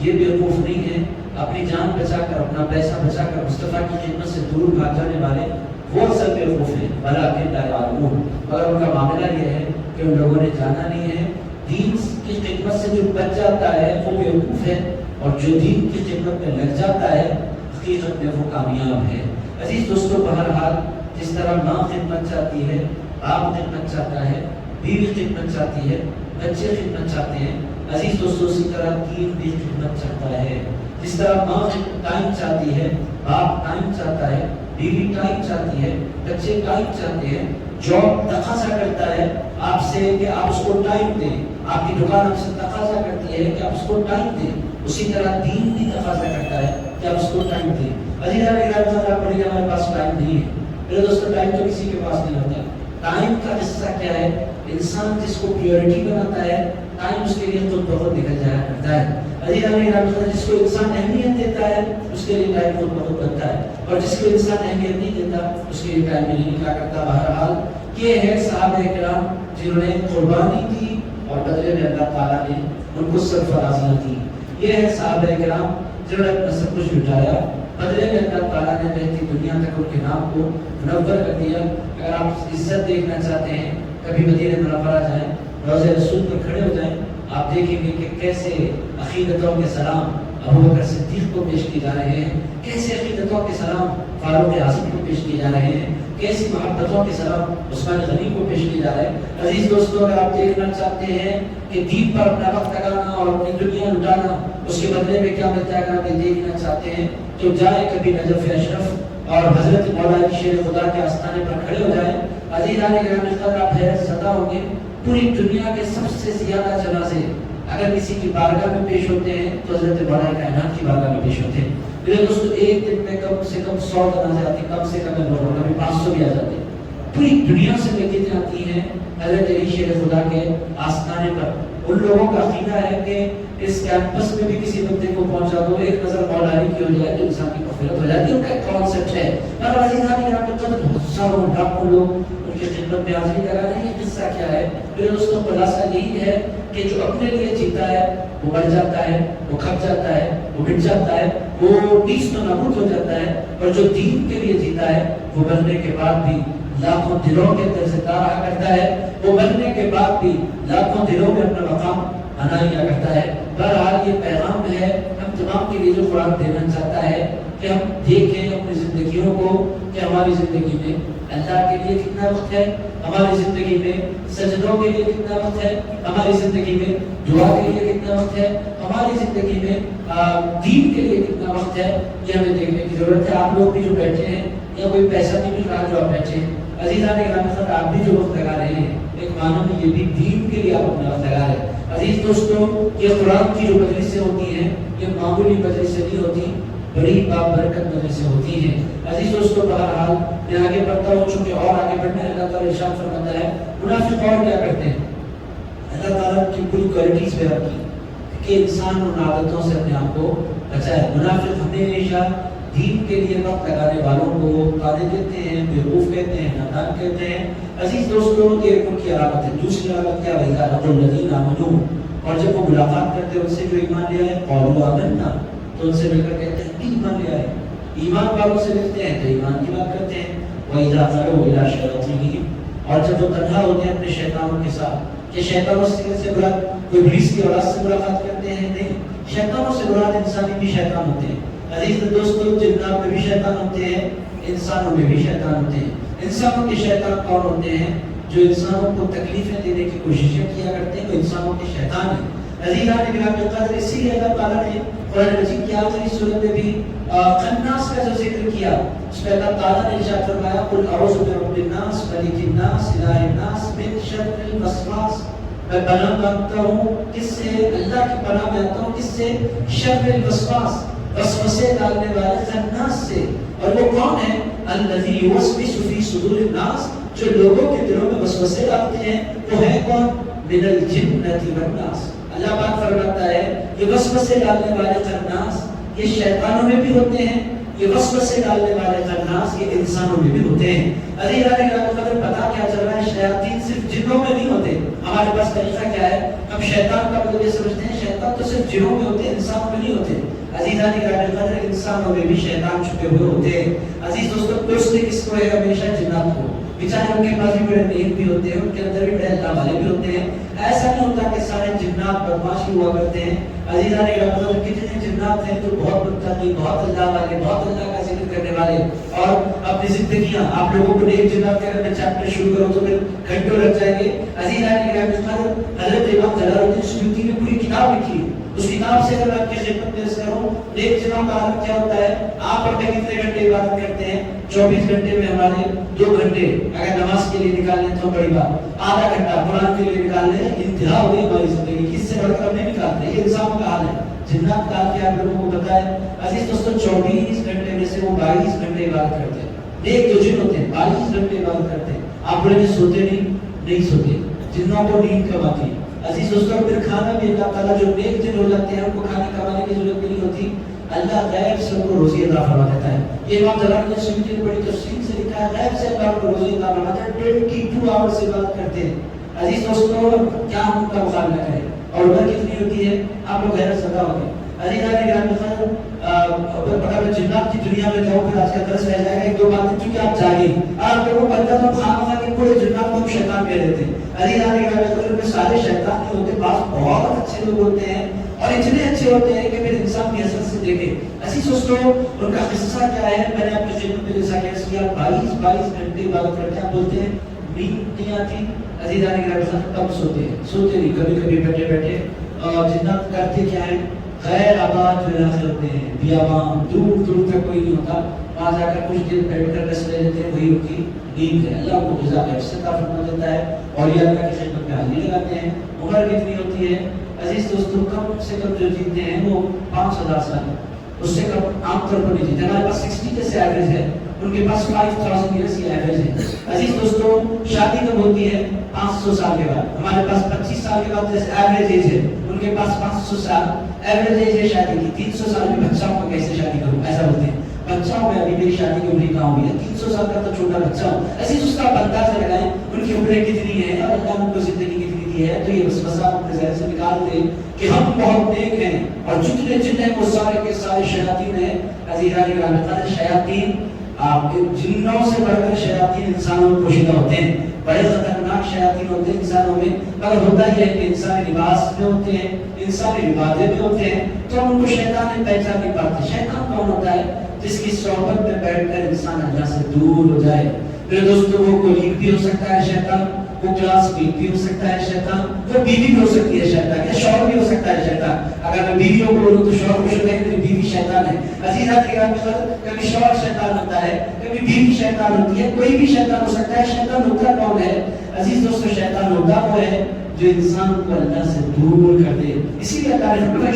یہ بیوقوف نہیں ہیں۔ اپنی جان بچا کر، اپنا پیسہ بچا کر مصطفیٰ کی خدمت سے دور بھاگ جانے والے وہ اصل بیوقوف ہیں، ولکن لا یعلمون۔ مگر ان کا معاملہ یہ ہے کہ ان لوگوں نے جانا نہیں ہے، دین کی خدمت سے جو بچ جاتا ہے وہ بیوقوف ہے، اور جو دین کی خدمت میں لگ جاتا ہے حقیقت میں وہ کامیاب ہے۔ عزیز دوستو بہرحال جس طرح ماں خدمت چاہتی ہے، باپ خدمت چاہتا ہے، بیوی خدمت چاہتی ہے، بچے خدمت چاہتے ہیں، عزیز دوستوں اسی طرح دین بھی خدمت چاہتا ہے۔ جس طرح ماں ٹائم چاہتی ہے، باپ ٹائم چاہتا ہے، بیوی ٹائم چاہتی ہے، بچے ٹائم چاہتے ہیں، جاب تقاضا کرتا ہے آپ سے کہ آپ اس کو ٹائم دیں، آپ کی دکان آپ سے تقاضا کرتی ہے کہ آپ اس کو ٹائم دیں، اسی طرح دین بھی تقاضا کرتا ہے کہ آپ اس کو ٹائم دیں۔ عزیزان گرامی، آپ بڑی ہمارے پاس ٹائم نہیں ہے، میرے دوستوں ٹائم تو کسی کے پاس نہیں ہوتا۔ ٹائم کا قصہ کیا ہے؟ انسان جس کو پریورٹی بناتا ہے، ٹائم اس کے لیے خود بہت نکل جایا کرتا ہے۔ عزیزان گرامی، جس کو انسان اہمیت دیتا ہے اس کے لیے ٹائم خود بہت بنتا ہے، اور جس کو انسان اہمیت نہیں دیتا اس کے لیے ٹائم نہیں نکلا کرتا۔ بہرحال یہ ہے صحابہ کرام جنہوں نے قربانی دی اور بدلے میں اللہ تعالیٰ نے ان کو سرفرازیاں دی۔ یہ ہے صحابہ کرام جنہوں نے اپنا سب کچھ لٹایا، بدلے میں اللہ تعالیٰ نے رہتی دنیا تک ان کے نام کو منور کر دیا۔ اگر آپ عزت دیکھنا چاہتے ہیں، کبھی مدینہ منورہ جائیں، روضہ رسول پر کھڑے ہو جائیں، آپ دیکھیں گے کہ کیسے عقیدتوں کے سلام ابوبکر صدیق کو پیش کیے جا رہے ہیں، کیسے عقیدتوں کے سلام فاروق اعظم کو پیش کیے جا رہے ہیں، کیسی محبتوں کے سلام عثمان غنی کو پیش کیے جا رہے ہیں۔ عزیز دوستوں، اگر آپ دیکھنا چاہتے ہیں کہ دین پر اپنا وقت لگانا اور اپنی دنیا لٹانا اس کے بدلے میں کیا ملتا ہے، اگر آپ دیکھنا چاہتے ہیں تو جائے کبھی نجف اشرف اور حضرت مولا شیر خدا کے آستانے پر کھڑے ہو جائیں۔ عزیزان گرامی، آپ حیرت زدہ ہوں گے، پوری دنیا کے سب سے زیادہ جنازے اگر کسی کی بارگاہ میں پیش ہوتے ہیں تو حضرت مولا کائنات کی بارگاہ میں پیش ہوتے ہیں۔ میرے دوستو، ایک دن میں کم سے کم 100 جنازے آتے ہیں، کم سے کم کبھی 500 بھی آ جاتے ہیں۔ پوری دنیا سے لے جاتی ہیں حضرت علی شیر خدا کے آستانے پر۔ ان لوگوں کا عقیدہ ہے کہ اس کیمپس میں بھی کسی بندے کو پہنچا دو، ایک نظر مولا علی کی ہو جائے تو انسان کی مغفرت ہو جاتی ہے، ان کا ایک کانسیپٹ ہے۔ اور عزیزان گرامی، بہت ساروں لاکھوں لوگ ان کی خدمت میں حاضری لگا رہے ہیں۔ یہ قصہ کیا ہے؟ میرے دوستوں، خلاصہ یہی ہے کہ جو اپنے لیے جیتا ہے وہ مر جاتا ہے، وہ کھپ جاتا ہے، وہ مٹ جاتا ہے، وہ نیست و نابود ہو جاتا ہے، اور جو دین کے لیے جیتا ہے وہ مرنے کے بعد بھی لاکھوں دلوں کے اندر زندہ رہا کرتا ہے، وہ مرنے کے بعد بھی لاکھوں دلوں میں اپنا مقام بنا لیا کرتا ہے۔ بہرحال یہ پیغام ہے ہم تمام کے لیے جو قرآن دینا چاہتا ہے کہ ہم دیکھیں اپنی زندگیوں کو کہ ہماری زندگی میں اللہ کے لیے کتنا وقت ہے، ہماری زندگی میں سجدوں کے لیے کتنا وقت ہے، ہماری زندگی میں دعا کے لیے کتنا وقت ہے، ہماری زندگی میں دین کے لیے کتنا وقت ہے، یہ ہمیں دیکھنے کی ضرورت ہے۔ آپ لوگ بھی جو بیٹھے ہیں یا کوئی پیسہ نہیں مل رہا جو آپ بیٹھے ہیں، عزیزان گرامی، آپ بھی جو وقت لگا رہے ہیں ایک معنی میں یہ بھی دین کے لیے آپ اپنا وقت لگا رہے ہیں۔ عزیز دوستوں، یہ قرآن کی جو مجلسیں ہوتی ہیں یہ معمولی مجلسیں نہیں ہوتی، بڑی بابرکت مجلسیں ہوتی ہیں۔ عزیز دوستوں، بہرحال میں آگے بڑھتا ہوں، چونکہ اور آگے بڑھنا ہے۔ اللہ تعالیٰ ارشاد فرماتا ہے منافق اور کیا کرتے ہیں، اللہ تعالیٰ کی پوری کوالٹیز بیان کی کہ انسان ان عادتوں سے اپنے آپ کو بچائے۔ منافق ہمیشہ دین کے لیے وقت لگانے والوں کو تانے دیتے ہیں، بیوقوف کہتے ہیں، نادان کہتے ہیں۔ عزیز دوستوں، یہ ان کی علامت ہے۔ دوسری علامت کیا؟ وَإِذَا لَقُوا الَّذِينَ آمَنُوا، اور جب وہ ملاقات کرتے ہیں ان سے جو ایمان لے آئے، قَالُوا آمَنَّا، تو ان سے مل کر کہتے ہیں ایمان لے آئے۔ ایمان والوں سے ملتے ہیں تو ایمان کی بات کرتے ہیں۔ وَإِذَا خَلَوْا إِلَىٰ شَيَاطِینِهِمْ، اور جب وہ تنہا ہوتے ہیں اپنے شیطانوں کے ساتھ، کہ شیطانوں سے مراد کوئی ابلیس کی اولاد سے ملاقات کرتے ہیں؟ نہیں، شیطانوں سے مراد انسانی بھی شیطان ہوتے ہیں۔ عزیز دوستوں، جنات میں بھی شیطان ہوتے ہیں، انسانوں میں بھی شیطان ہوتے ہیں۔ انسانوں کے شیطان کون ہوتے ہیں؟ جو انسانوں کو تکلیفیں دینے کی کوششیں کیا کرتے ہیں، وہ انسانوں کے شیطان ہیں۔ عزیزان گرامی قدر، اسی لیے اللہ تعالیٰ نے قرآن مجید کی آخری سورت میں بھی خناس کا جو ذکر کیا، اس میں اللہ تعالیٰ نے ارشاد فرمایا قل اعوذ برب الناس ملک الناس الہ الناس من شر الوسواس، میں پناہ مانگتا ہوں کس سے؟ اللہ کی پناہ میں آتا ہوں کس سے؟ شر الوسواس، وسوسے ڈالنے والے خناس سے۔ اور وہ کون ہے؟ الذی یوسوس فی صدور الناس، جو لوگوں کے دلوں میں وسوسے ڈالتے ہیں، وہ ہے کون؟ من الجنۃ والناس۔ اللہ پاک فرماتا ہے یہ وسوسے ڈالنے والے خناس یہ شیطانوں میں بھی ہوتے ہیں، یہ وسوسے ڈالنے والے خناس یہ انسانوں میں بھی ہوتے ہیں۔ عزیزان گرامی، پتہ کیا چل رہا ہے؟ شیاطین صرف جنوں میں نہیں ہوتے۔ ہمارے پاس طریقہ کیا ہے؟ ہم شیطان کا مطلب یہ سمجھتے ہیں شیطان تو صرف جنوں میں ہوتے ہیں، انسانوں میں نہیں ہوتے۔ عزیزان گرامی، انسانوں میں بھی شیطان چھپے ہوئے ہوتے ہیں۔ عزیز دوستوں، پوچھتے کس کو ہے؟ ہمیشہ جنات کو۔ بیچارے ان کے پاس بھی بڑے نیک بھی ہوتے ہیں، ان کے اندر بھی بڑے اللہ والے بھی ہوتے ہیں. ایسا نہیں ہوتا کہ سارے جنات بدماش ہی ہوا کرتے ہیں. عزیزان اکرام، کتنے جنات ہیں جو بہت متقی، بہت اللہ والے، بہت اللہ کا ذکر کرنے والے، اور اپنی زندگیاں آپ لوگوں کو نیک جنات کے اگر میں چیپٹر شروع کروں تو پھر گھنٹوں لگ جائیں گے. عزیزان اکرام، حضرت امام جلال الدین سیوطی نے پوری کتاب لکھی ہے. اس کتاب سے اگر آپ کی خدمت میں سے ہوں، نیک جنوں کا حالت کیا ہوتا ہے. آپ اپنے کتنے گھنٹے عبادت کرتے ہیں؟ 24 گھنٹے میں ہمارے 2 گھنٹے اگر نماز کے لیے نکال لیں تو بڑی بات، آدھا گھنٹہ قرآن کے لیے نکال لیں، انتہا ہو گئی ہماری زندگی کی. اس سے بڑھ کر نہیں نکالتے. یہ انسانوں کا حال ہے. جنات کا حال کیا آپ لوگوں کو پتا ہے؟ عزیز دوستوں، 24 گھنٹے میں سے وہ 22 گھنٹے عبادت کرتے ہیں. نیک جو جن ہوتے ہیں 22 گھنٹے عبادت کرتے ہیں. آپ بولے سوتے نہیں سوتے. جنوں کو نیند کم آتی ہے. عزیز دوستوں، پھر کھانا بھی اللہ تعالیٰ جو نیک جن ہو جاتے ہیں ان کو کھانے کمانے کی ضرورت بھی نہیں ہوتی. اللہ غیب سے ان کو روزی عطا فرما دیتا ہے. یہ امام جلال الدین سیوطی نے بڑی تفصیل سے لکھا ہے، غیب سے اللہ کو روزی عطا فرماتا ہے. 22 آور سے عبادت کرتے ہیں. عزیز دوستوں، کیا ہم ان کا مقابلہ کریں؟ اور عمر کتنی ہوتی ہے؟ آپ لوگ غیرت زدہ ہوتے ہیں. اگر جنات کی دنیا میں جاؤ پھر آج کا درس رہ جائے گا. 1-2 باتیں چونکہ آپ جاگیں. آپ لوگوں کو پتا تو خواہ کے پورے جنات کو شیطان کہہ دیتے ہیں. میں سارے شیطان نہیں ہوتے، بعض بہت اچھے لوگ ہوتے ہیں اور اتنے اچھے ہوتے ہیں کہ پھر انسان کی حسرت سے دیکھے. عزیز دوستوں، ان کا قصہ کیا ہے؟ میں نے آپ کی خدمت میں جیسا کہہ کیا، 22 گھنٹے عبادت کرتے ہیں. بولتے ہیں نیند نہیں آتی. عزیزان کے کب سوتے نہیں، کبھی کبھی بیٹھے بیٹھے. اور جنات کرتے کیا ہے؟ غیر آباد جو علاقے ہوتے ہیں، بیابان، دور دور تک کوئی نہیں ہوتا، وہاں جا کر کچھ دیر بیٹھ کر ریسٹ لے لیتے ہیں. وہی ان کی نیند ہے. اللہ کو غذا کا عطا فرما دیتا ہے اور یہ اللہ کی خدمت میں حاضری لگاتے ہیں. عمر کتنی ہوتی ہے؟ عزیز دوستوں، کم سے کم جو جیتے ہیں وہ 5000 سال، اس سے کم عام طور پر نہیں جیتے. ہمارے پاس 60 جیسے ایوریج ہے، ان کے پاس 5000 ایئرس کی ایوریج ہے. عزیز دوستوں، شادی کب ہوتی ہے؟ 500 سال کے بعد. ہمارے پاس 25 سال کے بعد جیسے ایوریج ایج ہے، ان کے پاس 500 سال ایوریج ایج ہے شادی کی. 300 سال میں بچہ ہوں میں کیسے شادی کروں، ایسا بولتے ہیں. بچہ ہوں میں، ابھی میری شادی کی عمر کہاں ہوئی ہے، 300 سال کا تو چھوٹا بچہ ہوں. ایسے اس کا اندازہ لگائیں ان کی عمریں کتنی ہیں اور اللہ نے ان کو زندگی کتنی دی ہے. تو یہ وسوسہ اپنے ذہن سے نکال دیں کہ ہم بہت نیک ہیں اور جتنے جن ہیں وہ سارے کے سارے شیاطین ہیں. عزیزان اکرام، شیاطین جنوں سے بڑھ کر شیاطین انسانوں میں پوشیدہ ہوتے ہیں. بڑے خطرناک شیاطین ہوتے ہیں انسانوں میں. مگر ہوتا یہ ہے کہ انسانی لباس میں ہوتے ہیں، انسانی عبادت میں ہوتے ہیں، تو ہم ان کو شیطان پہچان نہیں پاتے. شیطان کون ہوتا ہے؟ جس کی صحبت میں بیٹھ کر انسان اللہ سے دور ہو جائے. میرے دوستوں، وہ کولیگ بھی ہو سکتا ہے شیطان، وہ کلاس میٹ بھی ہو سکتا ہے شیطان، وہ بیوی بھی ہو سکتی ہے شیطان، یا شوہر بھی ہو سکتا ہے شیطان. اگر میں بیویوں کو بولوں تو شوہر خوش ہوتا ہے کہ میری بیوی شیطان ہے. عزیزان کے کبھی شوہر شیطان ہوتا ہے، کبھی بیوی شیطان ہوتی ہے، کوئی بھی شیطان ہو سکتا ہے. شیطان ہوتا کون ہے؟ عزیز دوستوں، شیطان ہوتا وہ ہے جو انسان کو اللہ سے دور کر دے. اسی لیے اللہ نے فرمایا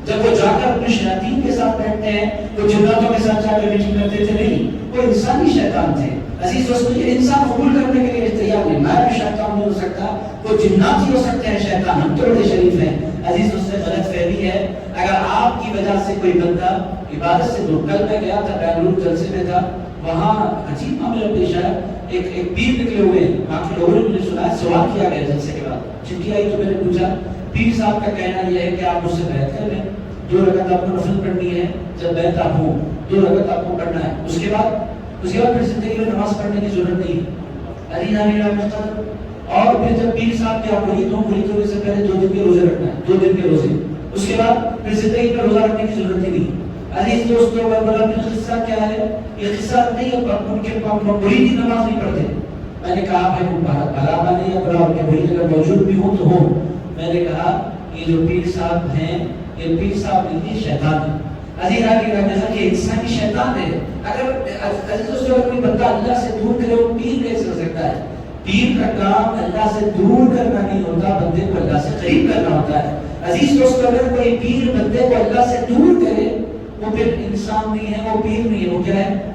جب وہ جا کر اپنے شیاطین کے ساتھ بیٹھتے ہیں، وہ جناتوں کے ساتھ جا کر میٹنگ کرتے تھے نہیں، وہ انسانی شیطان تھے. عزیز دوستوں، یہ انسان قبول کرنے کے لیے تیار نہیں. میں بھی شیطان نہیں ہو سکتا، وہ جنات ہی ہو سکتے ہیں شیطان. ہم تو بڑے شریف ہیں. عزیز دوستوں، غلط فہمی ہے. اگر آپ کی وجہ سے کوئی بندہ عبادت سے دور، کل میں گیا تھا بنگلور جلسے میں تھا، وہاں عجیب معاملہ پیش آیا. ایک پیر نکلے ہوئے ہیں، باقی لوگوں نے مجھے سنا ہے، سوال کیا گیا جلسے کے بعد، چٹھی آئی تو میں نے پوچھا. پیر صاحب کا کہنا یہ ہے کہ آپ مجھ سے بیعت کر لیں، 2 رکعت آپ کو نفل پڑھنی ہے، جب بیعت آپ ہوں 2 رکعت آپ کو پڑھنا ہے، اس کے بعد پھر زندگی میں نماز پڑھنے کی ضرورت نہیں ہے. علی نامی اور پھر جب پیر صاحب کے آپ مریدوں سے پہلے 2 دن کے روزے رکھنا ہے، 2 دن کے روزے، اس کے بعد پھر زندگی میں روزہ رکھنے کی ضرورت ہی نہیں. عزیز دوستوں، بڑا قصہ کیا ہے؟ یہ قصہ نہیں ہے ان کے مرید نماز نہیں پڑھتے. میں نے کہا بھائی بھلا بنے یا بلا ان کے مرید اگر موجود بھی ہوں تو ہو. میں نے کہا یہ جو پیر صاحب ہیں، یہ پیر صاحب نہیں، شیطان ہے. عزیز آگے جیسا کہ انسانی شیطان ہے. اگر عزیز دوستوں، اگر کوئی بندہ اللہ سے دور کرے وہ پیر کیسے ہو سکتا ہے؟ پیر کا کام اللہ سے دور کرنا نہیں ہوتا، بندے کو اللہ سے قریب کرنا ہوتا ہے. عزیز دوستوں، اگر کوئی پیر بندے کو اللہ سے دور کرے وہ پھر انسان نہیں ہے، وہ پیر نہیں ہے، وہ کیا ہے؟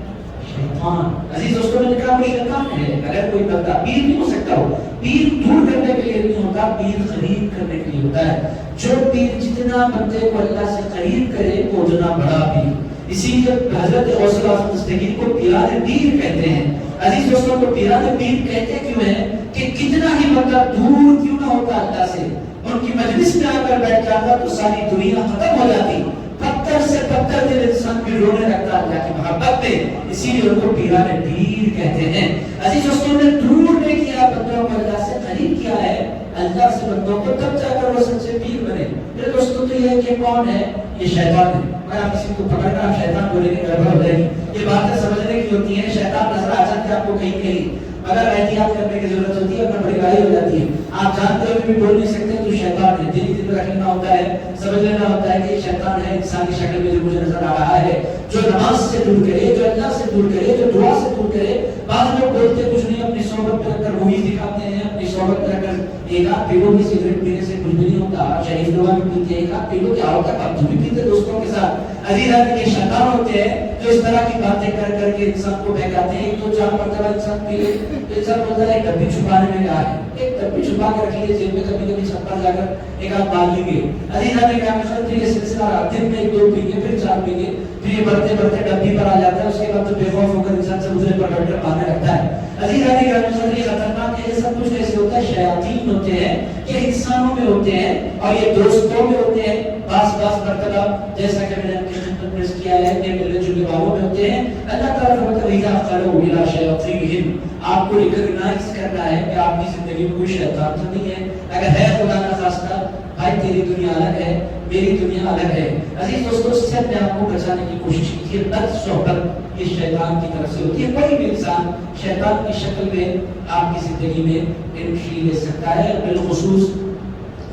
شیطان. عزیز دوستوں، میں نے کہا وہ شیطان ہے. اگر کوئی بندہ پیر نہیں ہو سکتا ہو، پیر دور کرنے کے لیے نہیں ہوتا، پیر قریب کرنے کے لیے ہوتا ہے. جو پیر جتنا بندے کو اللہ سے قریب کرے وہ اتنا بڑا پیر. اسی لیے حضرت غوث اعظم دستگیر کو پیران پیر کہتے ہیں. عزیز دوستوں کو پیران پیر کہتے کیوں ہیں؟ کہ کتنا ہی بندہ دور کیوں نہ ہوتا اللہ سے، ان کی مجلس میں آ کر بیٹھ جاتا تو ساری دنیا ختم ہو جاتی. پتھر بدتر سے بدتر دل انسان بھی رونے لگتا ہے اللہ کی محبت میں، اسی لیے ان کو پیران پیر کہتے ہیں۔ عزیز دوستوں نے دور نہیں کیا بندوں کو اللہ سے، قریب کیا ہے اللہ سے بندوں کو، تب جا کر وہ سچے پیر بنے۔ میرے دوستوں تو یہ ہے کہ کون ہے؟ یہ شیطان ہے۔ اگر آپ کسی کو پکڑ کر آپ شیطان بولیں گے گڑبڑ ہو جائے گی۔ یہ باتیں سمجھنے کی ہوتی ہیں، شیطان نظر آ جاتے ہیں آپ کو کہیں کہیں، مگر احتیاط کرنے کی ضرورت ہوتی ہے، ورنہ بڑی گالی ہو جاتی ہے۔ آپ جانتے ہوئے بھی بول نہیں سکتے تو شیطان ہے، دل دل رکھ لینا ہوتا ہے، سمجھ لینا ہوتا ہے کہ یہ شیطان ہے انسانی شکل میں جو مجھے نظر آ رہا ہے، جو نماز سے دور کرے، جو اللہ سے دور کرے، جو دعا سے دور کرے۔ بعض لوگ بولتے کچھ نہیں، اپنی صحبت میں رکھ کر موویز دکھاتے ہیں، اپنی صحبت میں رکھ کر ایک آدھ پیلو کی سگریٹ پینے سے کچھ بھی نہیں ہوتا، شریف لوگ بھی پیتے ہیں، ایک آدھ پیلو کیا ہوتا ہے، آپ بھی پیتے دوستوں کے ساتھ۔ عزیز آدمی کے شیطان ہوتے ہیں جو اس طرح کی باتیں کر کر کے انسان کو بہکاتے ہیں۔ ایک دو چار مرتبہ انسان پی لے تو انسان بولتا ہے ڈبی چھپانے میں کہا ہے، ایک ڈبی چھپا کے رکھ لیے جیب میں، کبھی کبھی چھت پر جا کر ایک آدھ ڈال لیں گے۔ عزیز آدمی کا مطلب یہ سلسلہ دن میں ایک دو پی گے، پھر چار پی گے، پھر یہ بڑھتے بڑھتے ڈبی پر آ جاتا ہے، اس کے بعد تو بے خوف ہو کر انسان سے دوسرے پر ڈر مارنے لگتا ہے۔ عزیز آدمی کا مطلب یہ خطرناک ہے، یہ سب کچھ ایسے ہوتا ہے، شیاطین ہوتے ہیں، یہ انسانوں میں ہوتے ہیں اور یہ دوستوں میں ہوتے ہیں۔ بعض مرتبہ جیسا کہ میں نے اپنی خدمت میں کیا ہے کہ ملنے جلنے والوں میں ہوتے ہیں۔ اللہ تعالیٰ فرماتا ہے اذا خلوا الى شیاطینہم، آپ کو ریکگنائز کرنا ہے کہ آپ کی زندگی میں کوئی شیطان تو نہیں ہے۔ اگر ہے خدا نہ خواستہ بھائی تیری دنیا الگ ہے، میری دنیا الگ ہے۔ عزیز دوستوں اس سے اپنے آپ کو بچانے کی کوشش کیجیے۔ بد صحبت یہ شیطان کی طرف سے ہوتی ہے۔ کوئی بھی انسان شیطان کی شکل میں آپ کی زندگی میں انٹری لے سکتا ہے، بالخصوص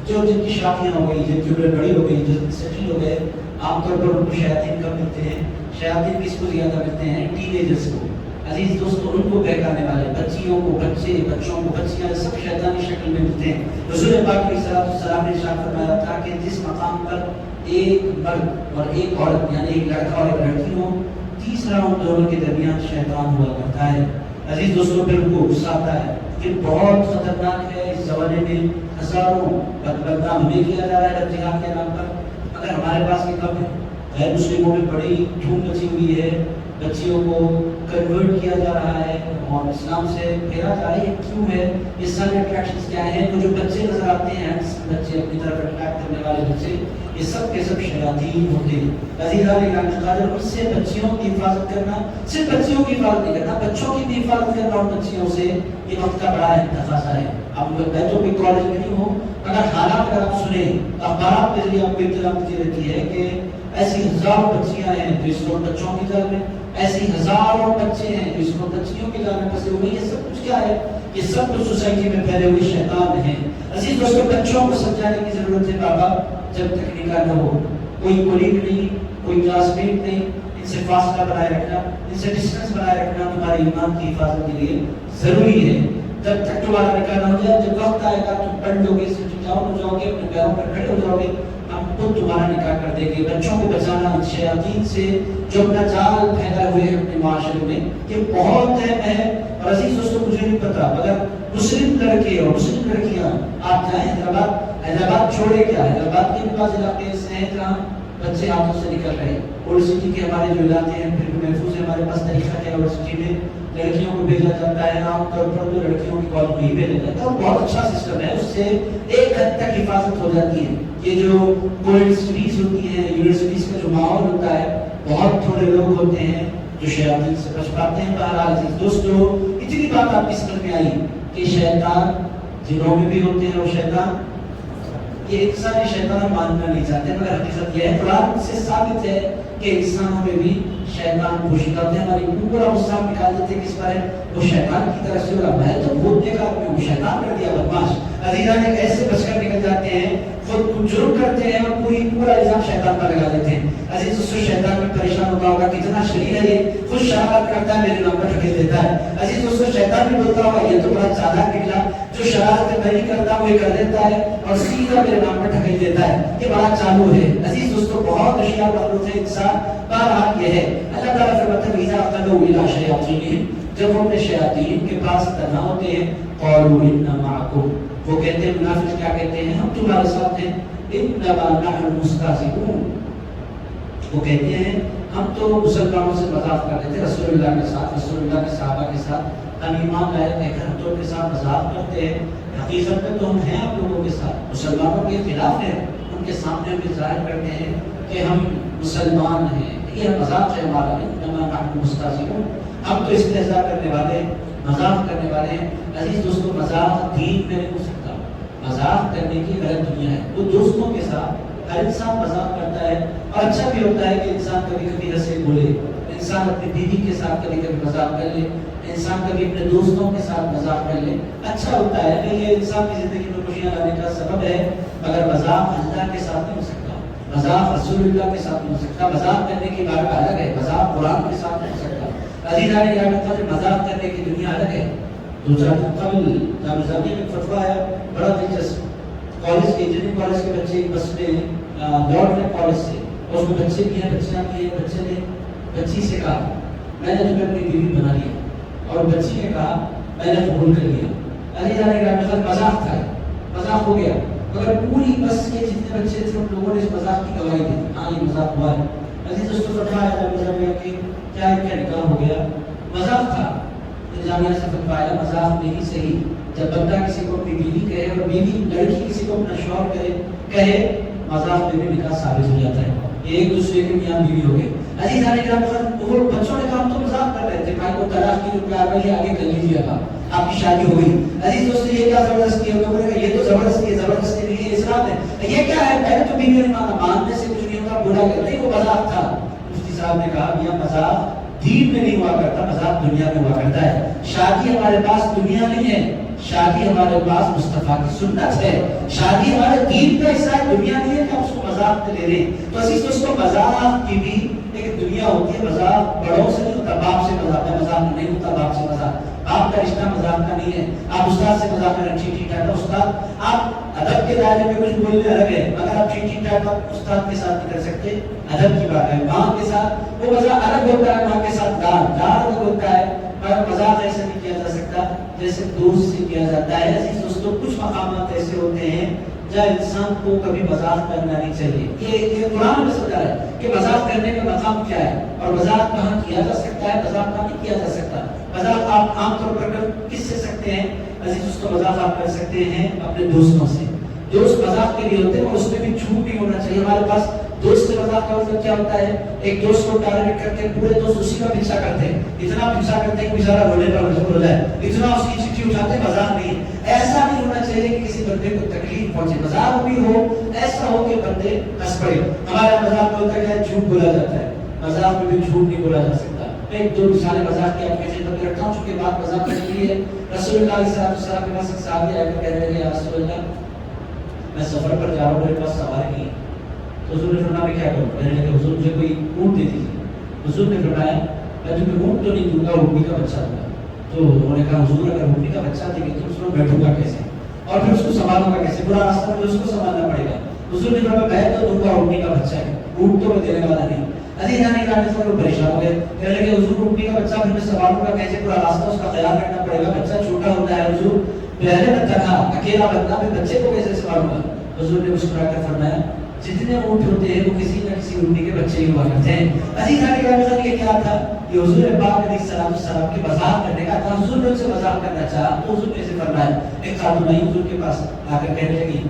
جو جن کی شادیاں ہو گئی، جن کی عمر بڑی ہو گئی، جو سیٹل ہو گئے، عام طور پر ان کو شیاطین کم ملتے ہیں۔ شیاطین کس کو زیادہ ملتے ہیں؟ ٹین ایجرز کو۔ عزیز دوستوں ان کو بہکانے والے بچیوں کو، بچوں کو، بچیاں سب شیطانی شکل میں ملتے ہیں۔ رسول پاک علیہ الصلوۃ والسلام نے ارشاد فرمایا تھا کہ جس مقام پر ایک مرد اور ایک عورت یعنی ایک لڑکا اور ایک لڑکی ہو، تیسرا ان دونوں کے درمیان شیطان ہوا کرتا ہے۔ عزیز دوستوں پھر ان کو غصہ آتا ہے کہ بہت خطرناک ہے، اس زمانے میں ہزاروں بدنام ہمیں کیا جا رہا ہے جہاد کے نام پر، مگر ہمارے پاس یہ کم ہے۔ غیر مسلموں میں بڑی دھوم مچی ہوئی ہے، بچیوں کو کنورٹ کیا جا رہا ہے اور اسلام سے پھیرا جا رہا ہے۔ یہ کیوں ہے؟ یہ سارے اٹریکشنز کیا ہیں؟ تو جو بچے نظر آتے ہیں، بچے اپنی طرف اٹریکٹ کرنے والے بچے، یہ سب کے سب شیاطین ہوتے ہیں۔ عزیزان قادر ان سے بچیوں کی حفاظت کرنا، صرف بچیوں کی حفاظت نہیں کرنا، بچوں کی بھی حفاظت کرنا اور بچیوں سے یہ وقت کا بڑا تقاضا ہے۔ اب میں تو کوئی کالج میں نہیں ہوں، اگر حالات اگر آپ سنیں اخبارات کے ذریعے آپ کو اطلاع ملتی رہتی ہے کہ ایسی ہزاروں بچیاں ہیں جو اس وقت بچوں کی جال میں، ایسی ہزاروں بچے ہیں جو اس وقت بچیوں کی جال میں پھنسے ہوئے۔ یہ سب کچھ کیا ہے؟ یہ سب کچھ سوسائٹی میں پھیلے ہوئے شیطان ہیں۔ عزیز دوستوں بچوں کو سمجھانے کی ضرورت ہے بابا جب تک نکاح نہ ہو، کوئی کولیگ نہیں، کوئی کلاس میٹ نہیں، ان سے فاصلہ بنائے رکھنا، ان سے ڈسٹینس بنائے رکھنا تمہاری ایمان کی حفاظت کے لیے ضروری ہے۔ جب تک تمہارا نکاح نہ ہو جائے، جب وقت آئے گا تم پڑھ لو گے، سجاؤ ہو جاؤ گے، اپنے پیروں پر کھڑے ہو جاؤ گے، ہم خود تمہارا نکاح کر دیں گے۔ بچوں کو بچانا شیاطین سے جو اپنا جال پھیلا ہوئے ہیں اپنے معاشرے میں، یہ بہت اہم ہے۔ اور عزیز دوستوں مجھے نہیں پتا مگر مسلم لڑکے اور مسلم لڑکیاں آپ جائیں حیدرآباد چھوڑے کیا، حیدرآباد کے بھی بعض علاقے ایسے ہیں جہاں بچے ہاتھوں سے نکل رہے ہیں۔ اولڈ سٹی کے ہمارے جو علاقے ہیں پھر بھی محفوظ ہے، ہمارے پاس طریقہ ہے اولڈ سٹی میں لڑکیوں کو بھیجا جاتا ہے، عام طور پر تو لڑکیوں کی کالج نہیں بھیجا جاتا، اور بہت اچھا سسٹم ہے، اس سے ایک حد تک حفاظت ہو جاتی ہے۔ یہ جو کولڈ سٹیز ہوتی ہیں، یونیورسٹیز کا جو ماحول ہوتا ہے، بہت تھوڑے لوگ ہوتے ہیں جو شیاطین سے بچ پاتے ہیں۔ بہرحال عزیز دوستو اتنی بات آپ کی سمجھ میں آئی کہ شیطان جنوں میں بھی ہوتے ہیں اور شیطان یہ انسانی شیطان ماننا نہیں چاہتے، مگر حقیقت یہ ہے قرآن سے ثابت ہے کہ انسانوں میں بھی شیطان پوشیدہ ہوتے ہیں۔ ہماری پورا غصہ نکال دیتے کس پر ہے؟ وہ شیطان کی طرف سے ہوگا، میں تو بہت دیکھا میں ہوں، شیطان کر دیا بدماش۔ عزیزان ایسے بچ کر نکل جاتے ہیں، خود جرم کرتے ہیں اور پورا الزام شیطان پر لگا دیتے ہیں۔ عزیز اس سے شیطان میں پریشان ہوتا ہوگا کتنا شریر ہے یہ، خود شرارت کرتا ہے، میرے نام پر ڈھکیل دیتا ہے۔ عزیز اس سے شیطان بھی بولتا ہوگا یہ تو بڑا چالاک نکلا، جو شرارت میں نہیں کرتا وہ یہ کر دیتا ہے اور سیدھا میرے نام پر ڈھکیل دیتا ہے، یہ بڑا چالو ہے۔ عزیز دوستوں بہت ہوشیار مخلوق ہے انسان۔ بہرحال یہ ہے اللہ تعالیٰ فرماتا ہے اذا خلوا الى شیاطینہم، جب وہ اپنے شیاطین کے پاس تنہا ہوتے ہیں، قالوا انا معکم، وہ کہتے ہیں منافق کیا کہتے ہیں؟ ہم تمہارے ساتھ ہیں، انما نحن مستہزئون، وہ کہتے ہیں ہم تو مسلمانوں سے مذاق کر رہے تھے، رسول اللہ کے ساتھ، رسول اللہ کے صحابہ کے ساتھ ہم ایمان لائے تھے کہ ہم تو ان کے ساتھ مذاق کرتے ہیں، حقیقت میں تو ہم ہیں آپ لوگوں کے ساتھ، مسلمانوں کے خلاف ہیں، ان کے سامنے بھی ظاہر کرتے ہیں کہ ہم مسلمان ہیں. یہ مذاق ہے ہمارا، انما نحن مستہزئون، ہم تو استہزاء کرنے والے، مذاق کرنے والے ہیں. عزیز دوستو، مذاق دین میں نہیں ہو سکتا. مذاق کرنے کی غلط دنیا ہے. وہ دوستوں کے ساتھ ہر انسان مذاق کرتا ہے، اور اچھا بھی ہوتا ہے کہ انسان کبھی کبھی ہنسے بولے. انسان اپنی بیوی کے ساتھ کبھی کبھی مذاق کر لے، انسان کبھی اپنے دوستوں کے ساتھ مذاق کر لے. اچھا ہوتا ہے کہ یہ انسان کی زندگی میں خوشیاں لانے کا سبب ہے، مگر مذاق اللہ کے ساتھ نہیں ہو سکتا. مذاق رسول اللہ کے ساتھ نہیں ہو سکتا. مذاق کرنے کی بات الگ ہے، مذاق قرآن کے ساتھ نہیں ہو سکتا. عزیزان گرامی، مذاق کرنے کی دنیا الگ ہے. دوسرا دن قبل جامعہ میں فتویٰ ہے بڑا دلچسپ. کالج کے انجینئرنگ کالج کے بچے بس میں لوٹ رہے کالج سے، اور اس میں بچے بھی ہیں، بچیاں بھی ہیں. بچے نے بچی سے کہا میں نے تمہیں اپنی بیوی بنا لیا، اور بچی نے کہا میں نے قبول کر لیا. عزیزان گرامی، مذاق تھا، مذاق ہو گیا، مگر پوری بس کے جتنے بچے تھے ان لوگوں نے اس مذاق کی گواہی دی. ہاں یہ مذاق ہوا ہے. عزیز دوستو، فتویٰ ہے کہ کیا ان کا نکاح ہو گیا؟ مذاق تھا. جامعہ سے فتویٰ آیا مذاق نہیں صحیح. جب بندہ کسی کو اپنی بیوی کہے اور بیوی لڑکی کسی کو اپنا شوہر کہے مذاق میں بھی نکاح ثابت ہو جاتا ہے. یہ ایک دوسرے کے میاں بیوی ہو گئے. عزیز آنے کا وہ بچوں نے کہا ہم تو مذاق کر رہے تھے، بھائی کو طلاق کی جو کارروائی آگے کر لیجیے گا، آپ کی شادی ہو گئی. عزیز دوستو، یہ کیا زبردستی ہے؟ بولے گا یہ تو زبردستی ہے. زبردستی نہیں، یہ اسلام ہے. یہ کیا ہے؟ پہلے تو بیوی نے مانا، ماننے سے کچھ نہیں ہوتا، بولا کرتے ہی وہ مذاق تھا. مفتی صاحب نے کہا یہ مذاق دین میں نہیں ہوا کرتا، مذاق دنیا میں ہوا کرتا ہے. شادی ہمارے پاس دنیا نہیں ہے، شادی ہمارے پاس مصطفیٰ کی سنت ہے. شادی ہمارے دین کا حصہ ہے، دنیا نہیں ہے کہ ہم اس کو مذاق میں لے رہے ہیں. تو عزیز دوستو، مذاق کی بھی ایک دنیا ہوتی ہے. مذاق بڑوں سے نہیں ہوتا، باپ سے مذاق ہے. مذاق نہیں ہوتا باپ سے مذاق. باپ کا رشتہ مذاق کا نہیں ہے. آپ استاد سے مذاق میں ٹھیک ٹھیک ٹھاک استاد، آپ ادب کے دائرے میں کچھ بولنے الگ ہے، مگر آپ ٹھیک ٹھیک ٹھاک استاد کے ساتھ نہیں کر سکتے. ادب کی بات ہے. ماں کے ساتھ وہ مذاق الگ ہوتا ہے، ماں کے ساتھ دار الگ ہوتا ہے. مگر مذاق ایسے نہیں کیا جا سکتا جیسے دوست سے کیا جاتا ہے. عزیز دوستو، کچھ مقامات ایسے ہوتے ہیں جہاں انسان کو کبھی مذاق کرنا نہیں چاہیے. یہ قرآن میں سمجھا ہے کہ مذاق کرنے کا مقام کیا ہے اور مذاق کہاں کیا جا سکتا ہے، مذاق کہاں نہیں کیا جا سکتا. مذاق آپ عام طور پر کس سے سکتے ہیں؟ عزیز دوستو، مذاق آپ کر سکتے ہیں اپنے دوستوں سے. دوست مذاق کے لیے ہوتے ہیں اور اس میں بھی جھوٹ نہیں ہونا چاہیے. ہمارے پاس دوست سے مذاق کا مطلب کیا ہوتا ہے؟ ایک دوست کو ٹارگیٹ کر کے پورے دوست اسی کا پیچھا کرتے ہیں، اتنا پیچھا کرتے ہیں کہ بیچارہ رونے پر مجبور ہو جائے، اتنا اس کی چٹھی اٹھاتے ہیں. مذاق نہیں، ایسا نہیں ہونا چاہیے کہ کسی بندے کو تکلیف پہنچے. مذاق بھی ہو ایسا ہو کہ بندے ہنس پڑے. ہمارا مذاق میں ہوتا ہے جھوٹ بولا جاتا ہے، مذاق میں بھی جھوٹ نہیں بولا جا سکتا. ایک دو مثالیں مذاق کی آپ کے ذہن میں رکھتا ہوں، چونکہ بات مذاق کرنے کے لیے. رسول اللہ علیہ السلام کے پاس ایک صحابی آ کر کہہ رہے ہیں یا رسول اللہ میں سفر پر جا رہا ہوں، میرے پاس سواری نہیں ہے. تو حضور نے فرمایا میں کیا کروں؟ میں نے کہا حضور مجھے کوئی اونٹ دے دیجیے. حضور نے فرمایا میں تمہیں اونٹ تو نہیں دوں گا، اونٹنی کا بچہ دوں گا. تو انہوں نے کہا حضور اگر اونٹنی کا بچہ دیں گے تو اس میں بیٹھوں گا کیسے اور پھر اس کو سنبھالوں گا کیسے؟ پورا راستہ مجھے اس کو سنبھالنا پڑے گا. حضور نے فرمایا میں تو دوں گا، اونٹنی کا بچہ ہے، اونٹ تو میں دینے والا نہیں. عزیز جانے کا وہ پریشان ہو گئے، کہنے لگے حضور اونٹنی کا بچہ پھر میں سنبھالوں گا کیسے؟ پورا راستہ اس کا خیال رکھنا پڑے گا، بچہ چھوٹا ہوتا ہے. حضور پہلے بچہ تھا، اکیلا بندہ، میں بچے کو کیسے سنبھالوں گا؟ حضور نے مسکرا کر فرمایا جتنے اونٹ ہوتے ہیں وہ کسی نہ کسی اونٹنی کے بچے ہی ہوا کرتے ہیں. عزیز آنے کا مطلب یہ کیا تھا؟ یہ حضور پاک علیہ السلام کی مذاق کرنے کا تھا. حضور نے ان سے مذاق کرنا چاہا تو حضور نے اسے فرمایا. ایک خاتون آئی حضور کے پاس آ کر کہنے لگی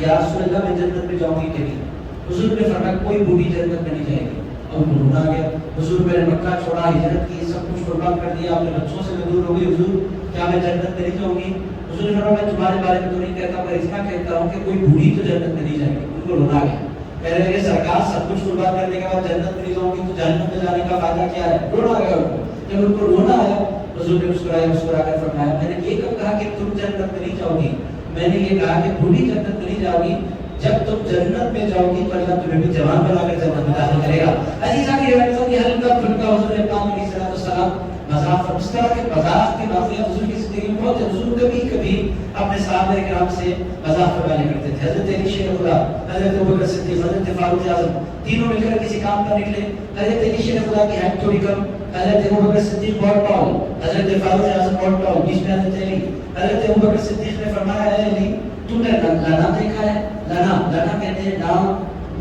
یا رسول اللہ میں جنت میں جاؤں گی کہ نہیں؟ حضور نے فرمایا کوئی بوڑھی جنت میں نہیں جائے گی. اور رونا گیا. حضور میں نے مکہ چھوڑا، ہجرت کی، سب کچھ قربان کر دیا، اپنے بچوں سے میں دور ہو گئی. حضور کیا میں جنت میں نہیں جاؤں گی؟ حضور نے فرمایا میں تمہارے بارے میں تو نہیں کہتا، پر اتنا کہتا ہوں کہ کوئی بوڑھی تو جنت میں نہیں جائے گی. ان کو رونا گیا. کہنے لگے سرکار سب کچھ قربان کرنے کے بعد جنت میں نہیں جاؤں گی تو جہنم میں جانے کا فائدہ کیا ہے؟ رونا گیا ان کو. جب ان کو رونا آیا حضور نے مسکرا کر فرمایا میں نے یہ کب کہا کہ تم جنت میں نہیں جاؤ گی؟ میں نے یہ کہا کہ بوڑھی جنت میں نہیں جاؤ گی، جب تم جنت میں جاؤ گی تو اللہ تمہیں بھی جوان بنا کر جنت میں داخل کرے گا. عزیزاں کی روایتوں کی ہلکا پھلکا حضور نے پاک علیہ السلام مذاق اس طرح کے مذاق کے واقعات حضور کی زندگی میں بہت ہے. حضور کبھی اپنے صحابہ کرام سے مذاق فرمایا کرتے تھے. حضرت علی شیر خدا، حضرت ابوبکر صدیق، حضرت فاروق اعظم تینوں مل کر کسی کام پر نکلے. حضرت علی شیر خدا کی ہائٹ تھوڑی کم، حضرت ابوبکر صدیق بہت ٹال، حضرت فاروق اعظم بہت ٹال، بیچ میں حضرت علی. حضرت ابوبکر صدیق نے فرمایا اے علی تو نے لانا دیکھا ہے؟ لانا کہتے ہیں لام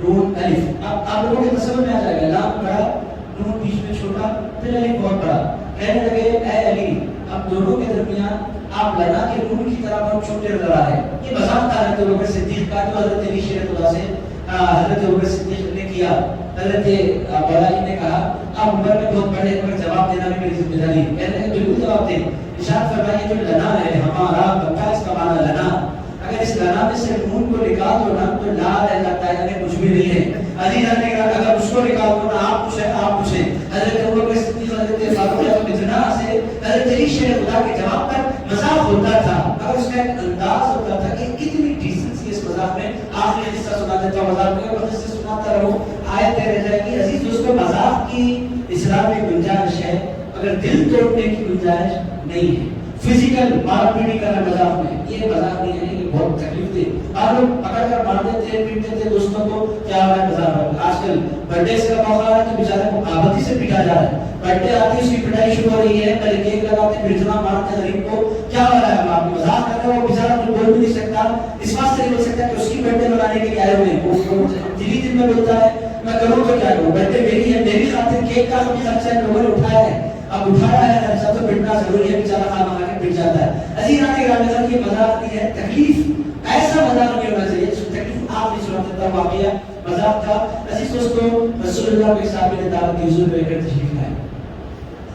نون الف. آپ لوگوں کے تصور میں آ جائے گا، لام بڑا، نون بیچ میں چھوٹا، پھر الف بہت بڑا. کہنے لگے اے علی اب دونوں کے درمیان آپ لنا کے نون کی طرح بہت چھوٹے نظر آ رہے ہیں. یہ مذاق تھا حضرت ابوبکر صدیق کا جو حضرت علی شیر خدا سے حضرت ابوبکر صدیق نے کیا. حضرت مولا علی نے کہا آپ عمر میں بہت بڑے ہیں مگر جواب دینا بھی میری ذمہ داری ہے. کہنے لگے بالکل جواب دیں. ارشاد فرمائیے جو لنا ہے ہمارا بندہ اس کا معنی لنا, اگر اس لنا میں سے نون کو نکال دو نا تو لا رہ جاتا ہے, یعنی کچھ بھی نہیں ہے. عزیزان نے کہا اگر اس کو نکال دو نا آپ کچھ ہے آپ کچھ ہے. حضرت ابوبکر صدیق حضرت فاروق اعظم اتنا سے حضرت علی شیر خدا کے جواب پر مذاق ہوتا تھا, اور اس کا ایک انداز ہوتا تھا کہ کتنی ڈیسنسی اس مذاق میں. آخری حصہ سنا دیتا ہوں مذاق میں, وقت سے سناتا رہوں آیت رہ جائے گی. عزیز دوستو مذاق کی اسلام میں گنجائش ہے مگر دل توڑنے کی گنجائش نہیں ہے. فزیکل مار پیٹی کرنا مذاق میں یہ مذاق نہیں ہے, یہ بہت تکلیف دے. آپ لوگ پکڑ کر مار دیتے ہیں پیٹتے تھے دوستوں کو, کیا ہو رہا ہے مذاق میں. آج کل برتھ ڈے کا موقع ہے تو بیچارے کو آبادی سے پیٹا جا رہا ہے. برتھ ڈے آتی ہے اس کی پٹائی شروع ہو رہی ہے, پہلے کیک لگاتے پھر اتنا مارتے ہیں غریب کو. کیا ہو رہا ہے, آپ مذاق کر رہے ہو, وہ بیچارہ تو بول بھی نہیں سکتا, اس بات سے نہیں بول سکتا کہ اس کی برتھ ڈے منانے کے لیے آئے ہوئے ہیں. وہ دلی دن میں بولتا ہے میں کروں تو کیا کروں, برتھ ڈے میری ہے, میری خاطر کیک کا بھی خرچہ لوگوں نے اٹھایا ہے. اب اٹھایا ہے خرچہ تو پٹنا ضروری ہے, بیچارہ خواہ مانگا کے پٹ جاتا ہے. عزیزان گرامی یہ مذاق نہیں ہے, تکلیف ایسا مذاق نہیں ہونا چاہیے. تکلیف آپ نہیں سنا دیتا واقعہ مذاق تھا. عزیز دوستو رسول اللہ کو ایک صحابی نے دعوت دی, حضور پہ کر تشریف لائے,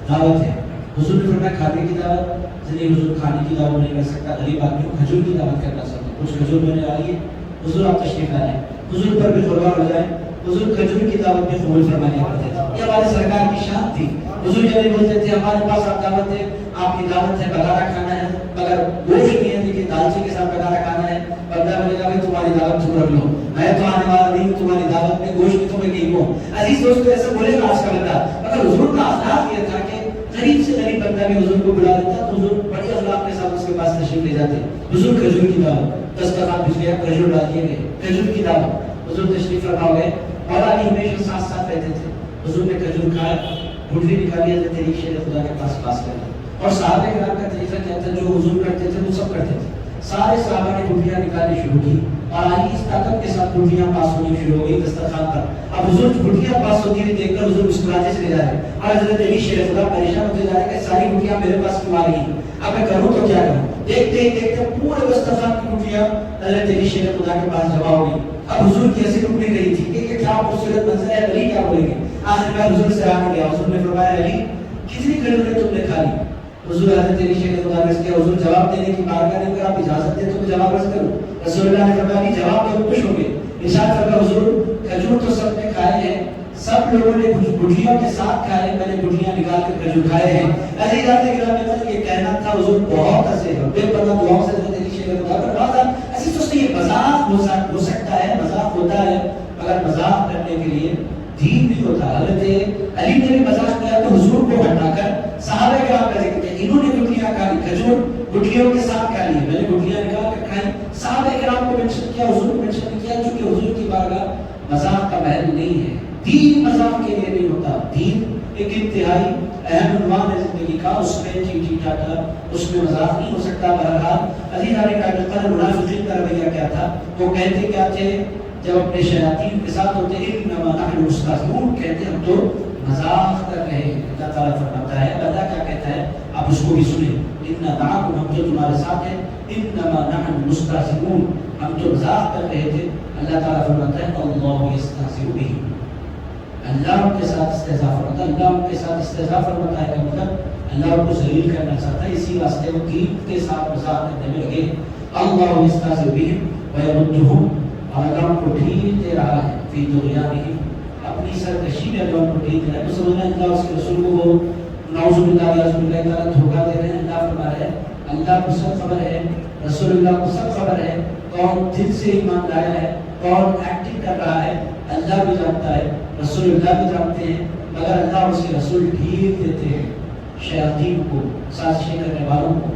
دعوت ہے. حضور نے فرمایا کھانے کی دعوت, نہیں حضور کھانے کی دعوت نہیں کر سکتا, غریب آدمی کو کھجور کی دعوت کرنا چاہتا ہوں, کچھ کھجور میں نے آئی ہے, حضور آپ تشریف لائے. حضور پر بھی قربان ہو جائے, حضور کھجور کی دعوت میں قبول فرمانے کرتے تھے. یہ ہمارے سرکار کی شان تھی. حضور جب بولتے تھے ہمارے پاس آپ دعوت ہے, آپ کی دعوت ہے بگارا کھانا ہے, مگر گوشت نہیں ہے لیکن دالچی کے ساتھ بگارا کھانا ہے. بندہ بولے گا کہ تمہاری دعوت تم رکھ لو, میں تو آنے والا نہیں ہوں تمہاری دعوت میں, گوشت میں تمہیں نہیں ہوں. عزیز دوستو ایسا بولے گا آج کا بندہ, مگر حضور کا اخلاق یہ تھا کہ غریب سے غریب بندہ بھی حضور کو بلا دیتا تو حضور بڑی اخلاق کے ساتھ اس کے پاس تشریف لے جاتے. حضور کھجور کی دعوت, دسترخوان بچھ گیا, کھجور ڈال دیے گئے, کھجور کی دعوت, حضور تشریف فرما گئے. مولا علی ہمیشہ ساتھ ساتھ رہتے تھے. حضور نے کھجور کھایا, گھٹلی نکالی, حضرت علی شیر خدا کے پاس کر دی. اور صحابہ کرام کا طریقہ کیا تھا, جو حضور کرتے تھے وہ سب کرتے تھے. سارے صحابہ نے گھٹلیاں نکالنی شروع کی اور آئی اس طاقت کے ساتھ گھٹلیاں پاس ہونی شروع ہو گئی دسترخوان پر. اب حضور گھٹلیاں پاس ہوتی ہوئی دیکھ کر حضور مسکراتے چلے جا رہے, اور حضرت علی شیر خدا پریشان ہوتے جا رہے کہ ساری گھٹلیاں میرے پاس کیوں آ رہی ہیں, اب میں کروں تو کیا کروں. دیکھتے ہی دیکھتے پورے دسترخوان کی گھٹلیاں حضرت علی شیر خدا کے پاس جمع ہو گئی. اب حضور کی ایسی ٹوٹ نہیں رہی تھی کہ یہ کیا خوبصورت منظر ہے, علی کیا بولیں گے. آخر میں حضور سے آ گیا, حضور نے فرمایا علی کتنی کھجوریں تم نے کھا لی. حضور حضرت علی شیر خدا نے کیا, حضور جواب دینے کی بارگاہ نہیں کر, آپ اجازت دیں تو میں جواب عرض کروں. رسول اللہ نے فرمایا کہ جواب دو خوش ہوں گے. ارشاد فرمایا حضور کھجور تو سب نے کھائے ہیں, سب لوگوں نے گٹھلیوں کے ساتھ کھائے, میں نے گٹھلیاں نکال کر کھجور کھائے ہیں. عزیزان گرامی یہ کہنا تھا, حضور بہت ہنسے, بے پناہ دعاؤں سے حضرت علی شیر خدا پر نوازا. ایسی سوچتے یہ مذاق ہو سکتا ہے, مذاق ہوتا ہے, مگر مذاق کرنے کے لیے دین بھی ہوتا ہے. حضرت علی نے بھی مذاق کیا تو حضور کو ہٹا کر صحابہ کرام کا ذکر کیا. انہوں نے گٹھلیاں کھا لی, کھجور گٹھلیوں کے ساتھ کھا لی, میں نے گٹھلیاں نکال کر کھائی. صحابہ کرام کو مینشن کیا, حضور کو مینشن نہیں کیا, چونکہ حضور کی بارگاہ مذاق کا محل نہیں ہے. دین مذاق کے لیے نہیں ہوتا. دین ایک انتہائی اہم عنوان ہے زندگی کا, اس میں چیٹی ٹاٹا, اس میں مذاق نہیں ہو سکتا. بہرحال عزیزان کا منافقین کا رویہ کیا تھا, وہ کہتے کیا تھے جب اپنے شیاطین کے ساتھ ہوتے ہیں, انما نحن مستہزئون, کہتے ہم تو مذاق کر رہے ہیں. اللہ تعالیٰ فرماتا ہے, اللہ کیا کہتا ہے آپ اس کو بھی سنیں, انا معکم, ہم جو تمہارے ساتھ ہیں, انما نحن مستہزئون, ہم تو مذاق کر رہے تھے. اللہ تعالیٰ فرماتا ہے اللہ یستہزئ بہم, اللہ ان کے ساتھ استہزاء فرماتا ہے. اللہ ان کے ساتھ استہزاء فرماتا ہے کا مطلب اللہ ان کو ذلیل کرنا چاہتا ہے, اسی واسطے وہ دین کے ساتھ مذاق کرنے میں لگے. اللہ یستہزئ بہم ویمدہم, اور اللہ ان کو ڈھیل دے رہا ہے, فی طغیانہم, اپنی سرکشی میں اللہ ان کو ڈھیل دے رہا ہے. تو سمجھنا اللہ اس کے رسول کو وہ نعوذ باللہ رسول اللہ تعالیٰ دھوکہ دے رہے ہیں. اللہ فرما رہے ہیں اللہ کو سب خبر ہے, رسول اللہ کو سب خبر ہے, کون دل سے ایمان لایا ہے, کون ایکٹنگ کر رہا ہے, اللہ بھی جانتا ہے, رسول اللہ بھی جانتے ہیں. مگر اللہ اس کے رسول ڈھیل دیتے ہیں شیاطین کو, سازشیں کرنے والوں کو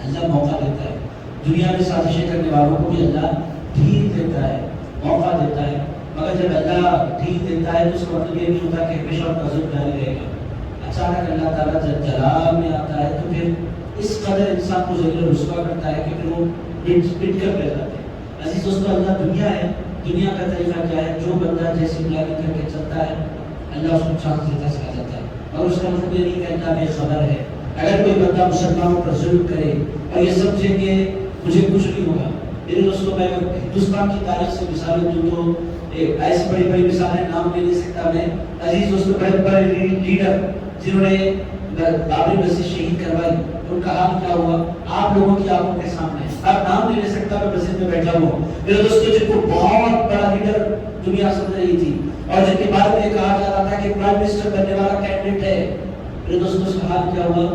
اللہ موقع دیتا ہے. دنیا میں سازشیں کرنے والوں کو بھی اللہ ڈھیل دیتا ہے, موقع دیتا ہے. مگر جب اللہ ڈھیل دیتا ہے تو اس کا مطلب یہ نہیں ہوتا کہ ہمیشہ ان کا ظلم جاری رہے گا. اچانک اللہ تعالیٰ جب جلال میں آتا ہے تو پھر اس قدر انسان کو ذلیل و رسوا کرتا ہے کہ پھر وہ پٹ کر رہ جاتے ہیں. عزیز دوستو اللہ دنیا ہے, دنیا کا طریقہ کیا ہے, جو بندہ جیسی پلاننگ کر کے چلتا ہے اللہ اس کو چانس دیتا چلا جاتا ہے. اور اس کا مطلب یہ نہیں کہ اللہ بے خبر ہے, اگر کوئی بندہ مسلمانوں پر ظلم کرے اور یہ سمجھے کہ مجھے کچھ نہیں ہوگا. میرے دوستوں میں ہندوستان کی تاریخ سے مثالیں دوں تو ایسی بڑی بڑی مثالیں نام لے نہیں سکتا میں. عزیز دوستوں بڑے بڑے لیڈر جنہوں نے بابری مسجد شہید کروائی ان کا حال کیا ہوا آپ لوگوں کی آنکھوں کے سامنے. آپ نام نہیں لے سکتا میں مسجد میں بیٹھا ہوں. میرے دوستوں جن کو بہت بڑا لیڈر دنیا سمجھ رہی تھی اور جن کے بارے میں کہا جا رہا تھا کہ پرائم منسٹر بننے والا کینڈیڈیٹ ہے, میرے دوستوں اس کا حال کیا ہوا.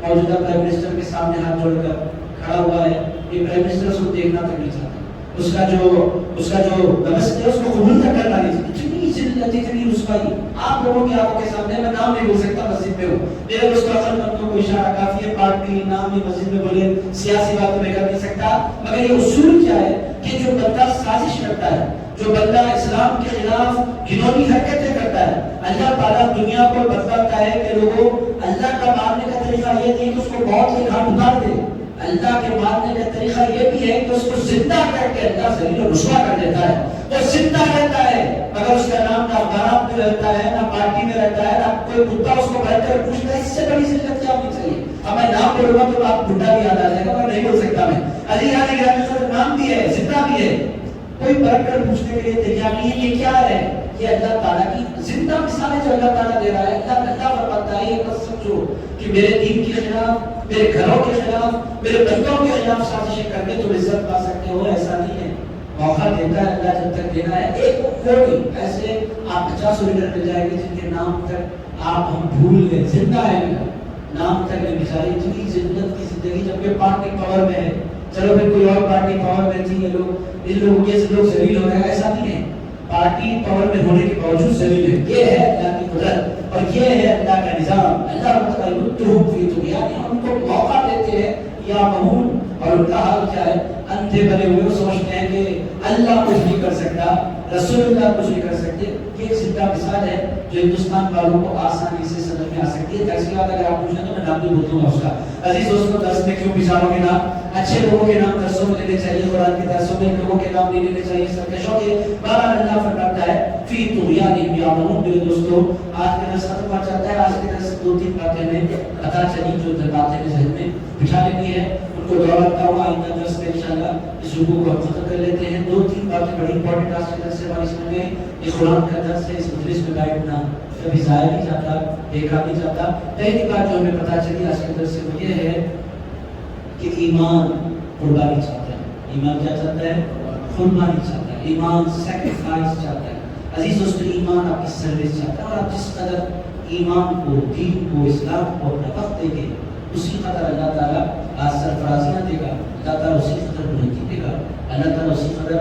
موجودہ پرائم منسٹر کے سامنے ہاتھ جوڑ کر کھڑا ہوا ہے. یہ پرائم منسٹر اس کو دیکھنا تک نہیں چاہتا. اس کا جو نمستے ہے اس کو قبول تک کرنا نہیں چاہتا. اتنی ذلت اتنی رسوائی آپ لوگوں کی آنکھوں کے سامنے. میں نام نہیں بول سکتا مسجد میں ہوں. میرے دوستوں عقل مندوں کو اشارہ کافی ہے. پارٹی نام بھی مسجد میں بولے سیاسی باتوں میں کر نہیں سکتا. مگر یہ اصول کیا ہے کہ جو بندہ سازش کرتا ہے, جو بندہ اسلام کے خلاف گھنونی حرکتیں کرتا ہے, اللہ تعالیٰ دنیا کو بتاتا ہے کہ لوگوں اللہ کا ماننے کا طریقہ یہ نہیں کہ اس کو موت کے گھاٹ اتار دے. اللہ کے ماننے کا طریقہ یہ بھی ہے کہ اس کو زندہ کر کے اللہ ذلیل و رسوا کر دیتا ہے. وہ زندہ رہتا ہے مگر اس کا نام نہ اخبارات میں رہتا ہے نہ پارٹی میں رہتا ہے نہ کوئی کتا اس کو بیٹھ کر پوچھتا ہے. اس سے بڑی ذلت کیا ہونی چاہیے. اب میں نام بولوں گا تو آپ بڈھا بھی یاد آ جائے گا, میں نہیں بول سکتا. میں علی علی گرامی نام بھی ہے, زندہ بھی ہے, کوئی بیٹھ کر پوچھنے کے لیے تیار نہیں ہے. یہ کیا ہے؟ یہ اللہ تعالیٰ کی زندہ مثالیں جو اللہ تعالیٰ دے رہا ہے. اللہ فرماتا ہے یہ مت سمجھو کہ میرے دین کے خلاف, میرے گھروں کے خلاف, میرے بندوں کے خلاف سازشیں کر کے تم عزت پا سکتے ہو. ایسا نہیں ہے. موقع دیتا ہے اللہ جب تک دینا ہے. ایک کوئی ایسے آپ 50 لیڈر مل جائیں گے جن کے نام تک آپ ہم بھول گئے. زندہ ہے نام تک نہیں. بیچارے اتنی ذلت کی زندگی جبکہ پارٹی پاور میں ہے. چلو پھر کوئی اور پارٹی پاور میں تھی, یہ لوگ ان لوگوں کے لوگ ذلیل ہو رہے ہیں. ایسا نہیں ہے. پارٹی پاور میں ہونے کے باوجود ذلیل ہے. یہ ہے اللہ کی قدرت اور یہ ہے اللہ کا نظام. اللہ متعلق فی دنیا ان کو موقع دیتے ہیں یا مہون. اور ان کا حال کیا ہے؟ اندھے بنے ہوئے سمجھتے ہیں کہ اللہ کچھ نہیں کر سکتا, رسول اللہ کچھ نہیں کر سکتے. یہ ایک زندہ مثال ہے جو ہندوستان والوں کو آسانی سے سمجھ میں آ سکتی ہے. اس کے بعد اگر آپ پوچھیں تو میں نام بھی بولوں گا اس کا. عزیز دوستوں درس میں کیوں مثالوں کے نام, اچھے لوگوں کے نام درسوں میں لینے چاہیے. قرآن کے درسوں میں لوگوں کے نام نہیں لینے چاہیے سرکشوں کے. بہرحال اللہ فرماتا ہے فی طغیانہم یعمہون. میرے دوستوں آج کا درس ختم ہو جاتا ہے. آج کے درس 2-3 باتیں میں پتہ چلی جو باتیں میں ذہن میں بٹھا لینی ہے ان کو دعا کرتا ہوں. آئندہ درس میں انشاءاللہ اس رکوع کو ہم ختم کر لیتے ہیں. 2-3 باتیں بڑی امپورٹنٹ آج کے درس سے ہماری سمجھ میں. یہ قرآن کا درس ہے, اس مجلس میں بیٹھنا کبھی ضائع نہیں جاتا, دیکھا نہیں جاتا. پہلی بات جو ہمیں پتہ چلی آج کے درس سے وہ یہ ہے کہ ایمان قربانی چاہتا ہے. ایمان کیا چاہتا ہے؟ قربانی چاہتا ہے. ایمان سیکریفائس چاہتا ہے. عزیز دوستو ایمان آپ کی سروس چاہتا ہے. اور آپ جس قدر ایمان کو, دین کو, اسلام کو اپنا وقت دیں گے اسی قدر اللہ تعالیٰ سرفرازیاں دے گا. اللہ تعالیٰ اسی قدر بلندی دے گا. اللہ تعالیٰ اسی قدر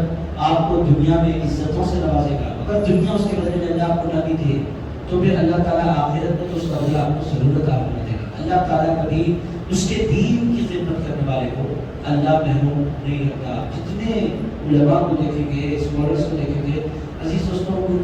آپ کو دنیا میں عزتوں سے نوازے گا. اگر دنیا اس کے بدلے میں اللہ آپ کو نہ بھی دے تو پھر اللہ تعالیٰ آخرت میں تو اس کا بدلہ آپ کو ضرورت آپ کو دے گا. اللہ تعالیٰ کبھی اس کے دین کی خدمت کرنے والے کو اللہ محروم نہیں رکھتا. جتنے علماء کو دیکھیں گے, اسکالرس کو دیکھیں گے, عزیز دوستوں ان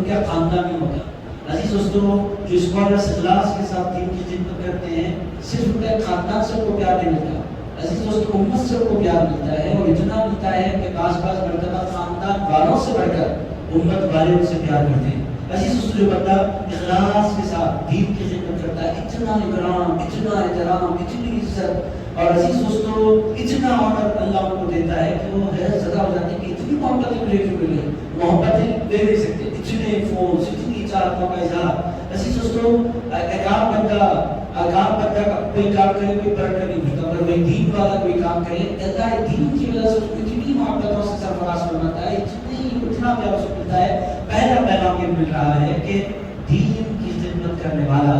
کا خاندان نہیں ہوتا. عزیز دوستوں جو اسکالرس اخلاص کے ساتھ دین کی خدمت کرتے ہیں صرف ان کا خاندان سے ان کو پیار نہیں ملتا. عزیز دوستوں امت سے ان کو پیار ملتا ہے اور اتنا ملتا ہے کہ بعض مرتبہ خاندان والوں سے بڑھ کر امت والے ان سے پیار کرتے ہیں. عزیز دوستوں جو بندہ اخلاص کے ساتھ دین کی خدمت کرتا ہے اتنا اکرام, اتنا احترام, اتنی عزت اور عزیز دوستوں اتنا آنر اللہ ان کو دیتا ہے کہ وہ حیرت زدہ ہو جاتے ہیں کہ اتنی محبتیں مجھے کیوں ملی. محبتیں دے نہیں سکتے, اتنے فونز, اتنی چاہتوں کا اظہار. عزیز دوستوں اکام بندہ کوئی کام کرے کوئی برکت نہیں ملتا, اگر کوئی دین والا کوئی کام کرے اللہ دین کی وجہ سے اس کو اتنی محبتوں سے سرفراز فرماتا ہے, اتنا پیار اس کو ملتا ہے. پہلا پیغام یہ مل رہا ہے کہ دین کی خدمت کرنے والا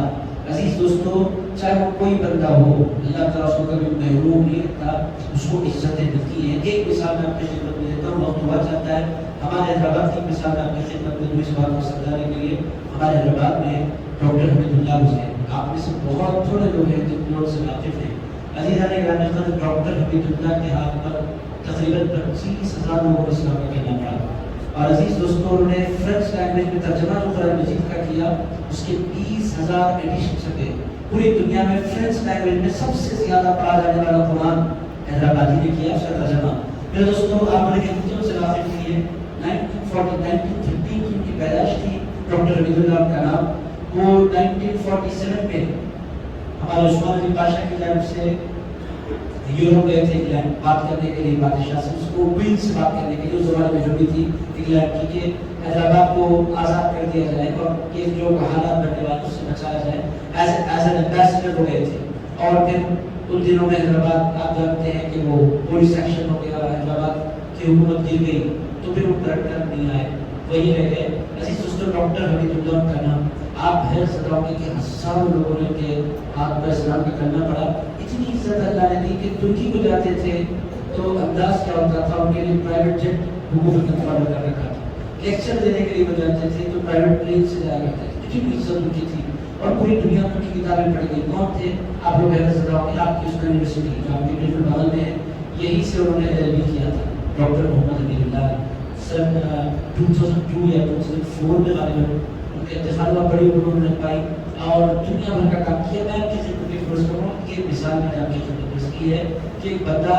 عزیز دوستوں چاہے وہ کوئی بندہ ہو اللہ تعالیٰ اس کو کبھی محروم نہیں رکھتا, اس کو عزتیں ملتی ہیں. ایک مثال میں اپنی خدمت میں دیتا ہوں, وقت ہوا جاتا ہے. ہمارے حیدرآباد کی مثال میں اپنی خدمت میں اس بات کو سمجھانے کے لیے ہمارے حیدرآباد میں ڈاکٹر حمید اللہ گزرے. آپ میں سے بہت تھوڑے لوگ ہیں جن لوگ سے واقف ہیں. عزیزان گرامی قدر ڈاکٹر حمید اللہ کے ہاتھ پر تقریباً 25,000 لوگوں کو اسلام کا کلمہ پڑھا. اور عزیز دوستوں انہوں نے فرینچ لینگویج میں ترجمہ جو قرآن مجید کا کیا اس کے 20,000 ایڈیشن چھپے. پوری دنیا میں فرینچ لینگویج میں سب سے زیادہ پڑھا جانے والا قرآن حیدرآبادی نے کیا, اس کا ترجمہ. میرے دوستوں آپ نے کتنوں سے واقف کیے 1913 کی ان کی پیدائش تھی. ڈاکٹر حمید اللہ کا نام. وہ 1947 میں ہمارے عثمان بن بادشاہ کی جانب سے یورپ گئے تھے انگلینڈ بات کرنے کے لیے بادشاہ سے، اس کو کوئین سے بات کرنے کے لیے، اس زمانے میں جو بھی تھی انگلینڈ کی، کہ حیدرآباد کو آزاد کر دیا جائے اور یہ جو حالات بننے والے اس سے بچایا جائے، ایز این ایمبیسڈر ہو گئے تھے۔ اور پھر ان دنوں میں حیدرآباد آپ جانتے ہیں کہ وہ پولیس ایکشن ہو گیا، حیدرآباد کی حکومت گر گئی، تو پھر وہ ڈائریکٹر نہیں آئے، وہی رہ گئے۔ عزیز دوستو، ڈاکٹر حمید اللہ کا نام آپ حیرت سے رہو گے کہ ہزاروں لوگوں نے کے ہاتھ پر اسلام کا کرنا پڑا۔ اتنی عزت اللہ نے دی کہ ترکی کو جاتے تھے تو انداز کیا ہوتا تھا، ان کے لیے پرائیویٹ جیٹ حکومت نے فالو کر رکھا تھا، لیکچر دینے کے لیے وہ جاتے تھے تو پرائیویٹ پلین سے جایا کرتے تھے، اتنی عزت ان کی تھی، اور پوری دنیا میں ان کی کتابیں پڑھ گئی۔ کون تھے آپ لوگ حیرت سے رہو گے؟ آپ کی اس یونیورسٹی جو آپ کے بغل میں ہے، یہی سے انہوں نے ایل بی کیا تھا، ڈاکٹر محمد حمید اللہ۔ سن 2002 یا 2004 میں غالباً ان کے انتقال ہوا، بڑی عمر انہوں نے پائی اور دنیا بھر کا کام کیا۔ میں کسی کو بھی فرض کروں کہ ایک مثال میں نے آپ کی خدمت پیش کی ہے کہ ایک بندہ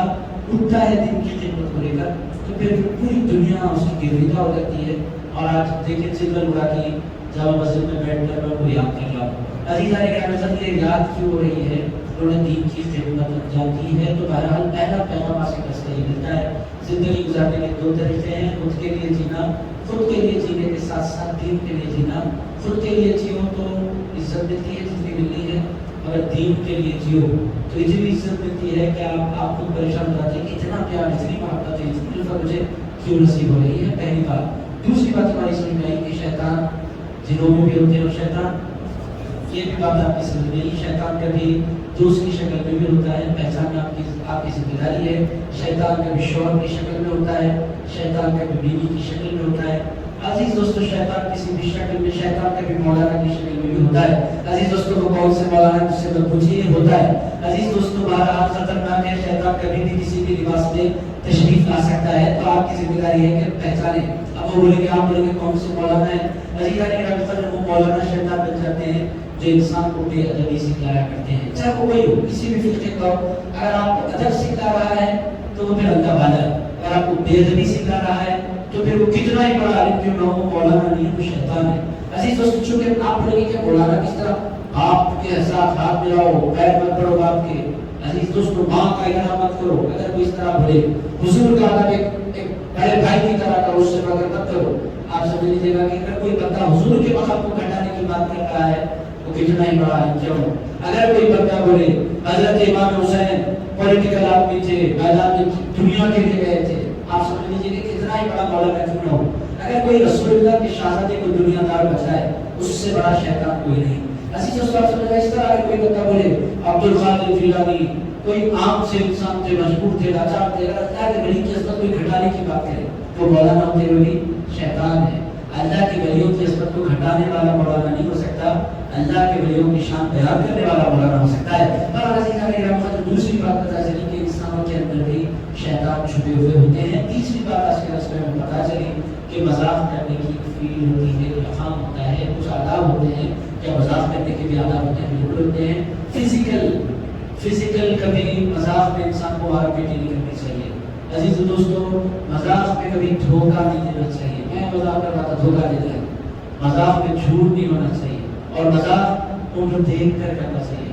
اٹھتا ہے دن کی خدمت کو لے کر تو پھر پوری دنیا اس کی گرویدہ ہو جاتی ہے۔ اور آج دیکھیں سنگل ہوا کہ جامع مسجد میں بیٹھ کر میں وہ یاد کر رہا ہوں۔ عزیزان اکرام، یہ یاد کیوں ہو رہی ہے؟ انہوں نے دین کی خدمت انجام دی ہے۔ تو بہرحال پہلا پیغام آپ سے یہ ملتا ہے، زندگی گزارنے کے دو طریقے ہیں، خود کے لیے جینا، خود کے لیے جینے کے ساتھ ساتھ دین کے لیے جینا۔ خود کے لیے جیو تو عزت ملتی ہے جتنی ملنی ہے، اگر دین کے لیے جیو تو اتنی عزت ملتی ہے کہ آپ خود پریشان ہو جاتے ہیں کہ اتنا پیار، اتنی محبت ہے، اتنی الفت مجھے کیوں نصیب ہو رہی ہے، پہلی بات۔ دوسری بات ہماری سمجھ میں آئی کہ شیطان جنوں میں بھی ہوتے ہیں، اور شیطان یہ بھی بات آپ کی سمجھ میں آئی، شیطان کبھی دوست کی شکل میں بھی ہوتا ہے، پہچاننا آپ کی ذمہ داری ہے۔ شیطان کبھی شوہر کی شکل میں ہوتا ہے، شیطان کبھی بیوی کی شکل میں ہوتا ہے۔ عزیز دوستو، شیطان کسی بھی شکل میں، شیطان کبھی مولانا کی شکل میں بھی ہوتا ہے۔ عزیز دوستو، وہ کون سے مولانا جس سے میں پوچھیے ہوتا ہے۔ عزیز دوستو، بہرحال خطرناک ہے، شیطان کبھی بھی کسی بھی لباس میں تشریف لا سکتا ہے، تو آپ کی ذمہ داری ہے کہ پہچانیں۔ اب وہ بولیں گے، آپ بولیں گے کون سے مولانا ہے؟ عزیزان اکرام، وہ مولانا شیطان بن جاتے ہیں جو انسان کو بے ادبی سکھلایا کرتے ہیں، چاہے وہ کوئی ہو، کسی بھی فرقے کا ہو۔ اگر آپ کو ادب سکھلا رہا ہے تو وہ پھر اللہ والا ہے، اگر آپ کو بے ادبی سکھلا رہا ہے تو پھر وہ کتنا ہی بڑا عالم کیوں نہ ہو، وہ مولانا نہیں ہے، وہ شیطان ہے۔ عزیز دوستو، چونکہ آپ بولیں گے کہ مولانا کس طرح؟ آپ کے ساتھ ہاتھ ملاؤ، پیر مت پڑو باپ کے۔ عزیز دوستو، ماں کا اکرام مت کرو، اگر کوئی اس طرح بولے۔ حضور کا ادب ایک بڑے بھائی کی طرح کرو، اس سے بغیر مت کرو۔ آپ سمجھ لیجیے گا کہ اگر کوئی بندہ حضور کے مقام کو گھٹانے کی بات کر رہا ہے، وہ کتنا ہی بڑا ہے کیوں؟ اگر کوئی بندہ بولے حضرت امام حسین پولیٹیکل آدمی تھے، میدان میں دنیا کے لیے گئے تھے، آپ سمجھ لیجیے کہ کتنا ہی بڑا مولانا کیوں نہ ہو۔ اگر کوئی رسول اللہ کے شہزادے کو دنیا دار بچائے، اس سے بڑا شیطان کوئی نہیں۔ عزیز دوستو، آپ سمجھ رہے ہیں؟ اس طرح اگر کوئی بندہ بولے عبدالقادر جیلانی کوئی عام سے انسان تھے، مجبور تھے، لاچار تھے، اگر اللہ کے ولی کی عظمت کوئی گھٹانے کی بات کرے تو مولانا ہوتے ہوئے بھی شیطان ہے۔ اللہ کی ولیوں کی عظمت کو گھٹانے والا مولانا نہیں ہو سکتا، اللہ کے ولیوں کی شان بیان کرنے والا مولانا ہو سکتا ہے۔ اور عزیزان اکرام، دوسری بات پتہ چلی کہ انسانوں کے اندر بھی شیطان چھپے ہوئے ہوتے ہیں۔ تیسری بات آج کے درس میں پتہ چلی کہ مذاق کرنے کی فیل ہوتی ہے، افہام ہوتا ہے، کچھ آداب ہوتے ہیں، کیا مذاق کرنے کے بھی آداب ہوتے ہیں؟ بالکل ہوتے ہیں۔ فزیکل کبھی مذاق میں انسان کو مار پیٹی نہیں کرنی چاہیے۔ عزیز دوستو، مذاق میں کبھی دھوکہ نہیں دینا چاہیے۔ میں مذاق کر رہا تھا، دھوکہ دے دیا۔ مذاق میں جھوٹ نہیں ہونا چاہیے، اور مذاق عمر دیکھ کر کرنا چاہیے۔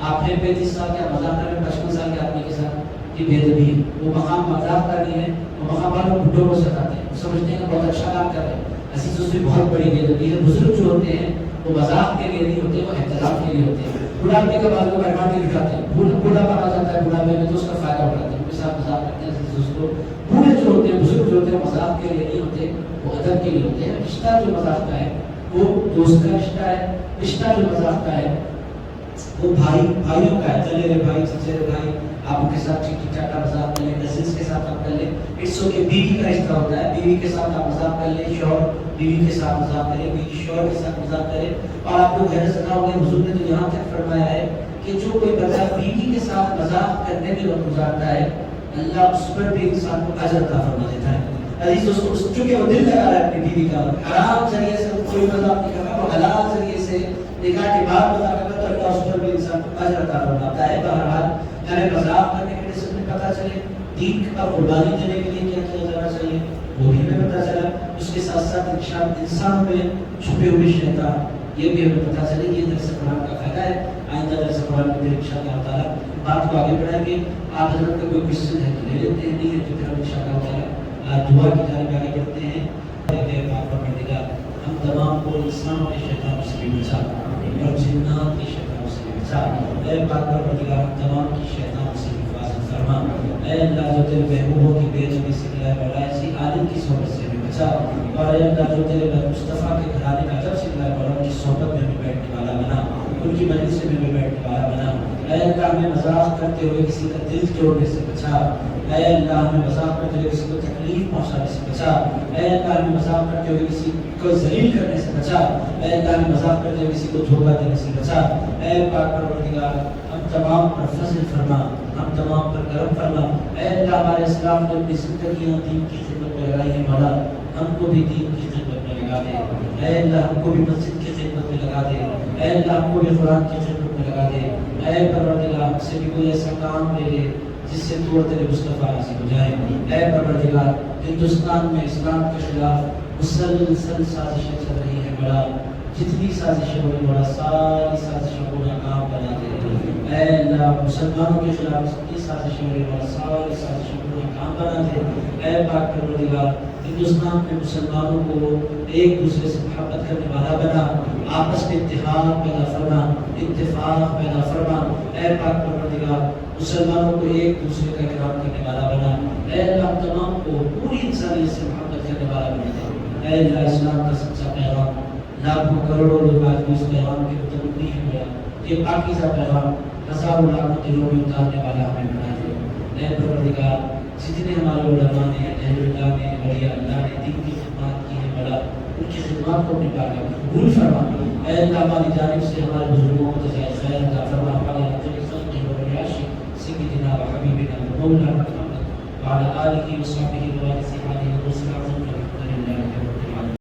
آپ نے 35 سال کا مذاق کر رہے ہیں 55 سال کے آدمی کے ساتھ، یہ بے ادبی ہے۔ وہ مقام مذاق کا نہیں ہے، وہ مقام والوں بڈھوں کو ستاتے ہیں، سمجھتے ہیں کہ بہت اچھا کام کر رہے ہیں۔ عزیز دوستو، بہت بڑی بے ادبی ہے۔ بزرگ جو ہوتے ہیں وہ مذاق کے لیے نہیں ہوتے، وہ احترام کے لیے ہوتے ہیں۔ بڑھاپے کا بعض لوگ ایڈوانٹیج اٹھاتے ہیں، بوڑھا آ جاتا ہے بڑھاپے میں تو اس کا فائدہ اٹھاتے ہیں، ان کے ساتھ مذاق کرتے ہیں۔ عزیز دوستو، بوڑھے جو ہوتے ہیں، بزرگ جو ہوتے ہیں، مذاق کے لیے نہیں ہوتے، وہ ادب کے لیے ہوتے ہیں۔ رشتہ جو مذاق کا ہے وہ دوست کا رشتہ ہے، رشتہ جو مذاق کا ہے وہ بھائیوں کا ہے، چلے رہے بھائی، چچیرے بھائی، آپ کے ساتھ ٹھیک ٹھاک مذاق کر لیں، کزنس کے ساتھ آپ کر لیں۔ It's okay. بیوی کا رشتہ ہوتا ہے، بیوی کے ساتھ آپ مذاق کر لیں، شوہر بیوی کے ساتھ مذاق کرے، بیوی شوہر کے ساتھ مذاق کرے۔ اور آپ کو غیر سنا ہوگا، حضور نے تو یہاں تک فرمایا ہے کہ جو کوئی بندہ بیوی کے ساتھ مذاق کرنے میں وقت گزارتا ہے، اللہ اس پر بھی انسان کو اجر عطا فرما دیتا ہے۔ عزیز دوستو، چونکہ وہ دل لگا رہا ہے اپنی بیوی کا، حرام ذریعے سے کوئی مذاق نہیں کر رہا، وہ حلال ذریعے سے نکاح کے بعد مذاق کر رہا ہے، تو اللہ اس پر بھی انسان کو اجر عطا فرماتا ہے۔ بہرحال ہمیں مذاق کرنے کے لیے سب میں پتہ چلے، دین کا قربانی دینے کے لیے کیا کیا جانا چاہیے وہ بھی ہمیں پتہ چلا۔ اس کے ساتھ ساتھ انسان میں چھپے ہوئے شیطان، یہ بھی ہمیں پتہ چلے۔ یہ درس قرآن کا فائدہ ہے۔ آئندہ درس قرآن میں پھر انشاءاللہ تعالیٰ بات کو آگے بڑھائیں گے. آپ حضرت کا کوئی کوشچن ہے تو لے لیتے ہیں, نہیں ہے تو پھر ہم انشاءاللہ تعالیٰ دعا کی جانب آگے بڑھتے ہیں. ہم تمام کو انسانوں کے شیطانوں سے بھی بچا اور جنات کے شیطانوں سے بھی بچا. اے پاک پروردگار ہم تمام کی شیطانوں سے حفاظت فرما. اے اللہ جو تیرے محبوبوں کی بے نبی صلی اللہ علیہ وسلم ایسی عالم کی صحبت سے بھی بچا. اور اے اللہ جو تیرے مصطفیٰ کے گھرانے کا جب صلی اللہ علیہ وسلم کی صحبت میں بھی بیٹھنے والا بنا, ان کی مجلس میں بھی بیٹھنے والا بنا. اے اللہ ہمیں مذاق کرتے ہوئے کسی کا دل توڑنے سے بچا. اے اللہ ہمیں مذاق کرتے ہوئے کسی کو تکلیف پہنچانے سے بچا. اے اللہ ہمیں مذاق کرتے ہوئے کسی کو ذلیل کرنے سے بچا. اے اللہ ہمیں مذاق کرتے ہوئے کسی کو دھوکہ دینے سے بچا. اے پاک پروردگار ہم تمام پر فضل فرما, ہم تمام پر کرم فرما. اے اللہ ہمارے اسلام نے اپنی زندگیاں دین کی خدمت میں لگائی ہیں مولا, ہم کو بھی دین کی خدمت میں لگا دے. اے اللہ ہم کو بھی مسجد کی خدمت میں لگا دے. اے اللہ ہم کو بھی قرآن کی خدمت میں لگا دے. اے پروردگار ہم سے بھی کوئی ایسا کام لے لے جس سے تو تیرے مصطفیٰ راضی ہو جائے. اے پروردگار ہندوستان میں اسلام کے خلاف مسلسل سازشیں چل رہی ہیں مولا, جتنی سازشیں ہوئی مولا ساری سازشوں کو ناکام بنا دے. اے اللہ مسلمانوں کے خلاف جتنی سازشیں ہوئی مولا ساری سازشوں کو ناکام بنا دے. اے پاک پروردگار ہندوستان میں مسلمانوں کو ایک دوسرے سے محبت کرنے والا بنا, آپس میں اتحاد پیدا فرما, اتفاق پیدا فرما. اے پاک پروردگار مسلمانوں کو ایک دوسرے کا اکرام کرنے والا بنا. اے اللہ تمام کو پوری انسانیت سے محبت کرنے والا بنا دے. اے اللہ اسلام کا سچا پیغام لاکھوں کروڑوں لوگ آج اس پیغام کے مطابق نہیں ہوا, یہ پاکیزہ پیغام ہزاروں لاکھوں دلوں میں اتارنے والا ہمیں بنا دے. اے پروردگار جتنے ہمارے علماء نے, اہل اللہ نے, اولیاء اللہ نے دین کی خدمات کی ہے مولا, ان کی خدمات کو اپنی بارگاہ میں قبول فرما. اے اللہ ہماری جانب سے ہمارے بزرگوں کو جزائے خیر عطا فرما. ہمارے سیدنا و حبیبنا مولانا محمد وعلى آله وصحبه وبارك عليه وسلم.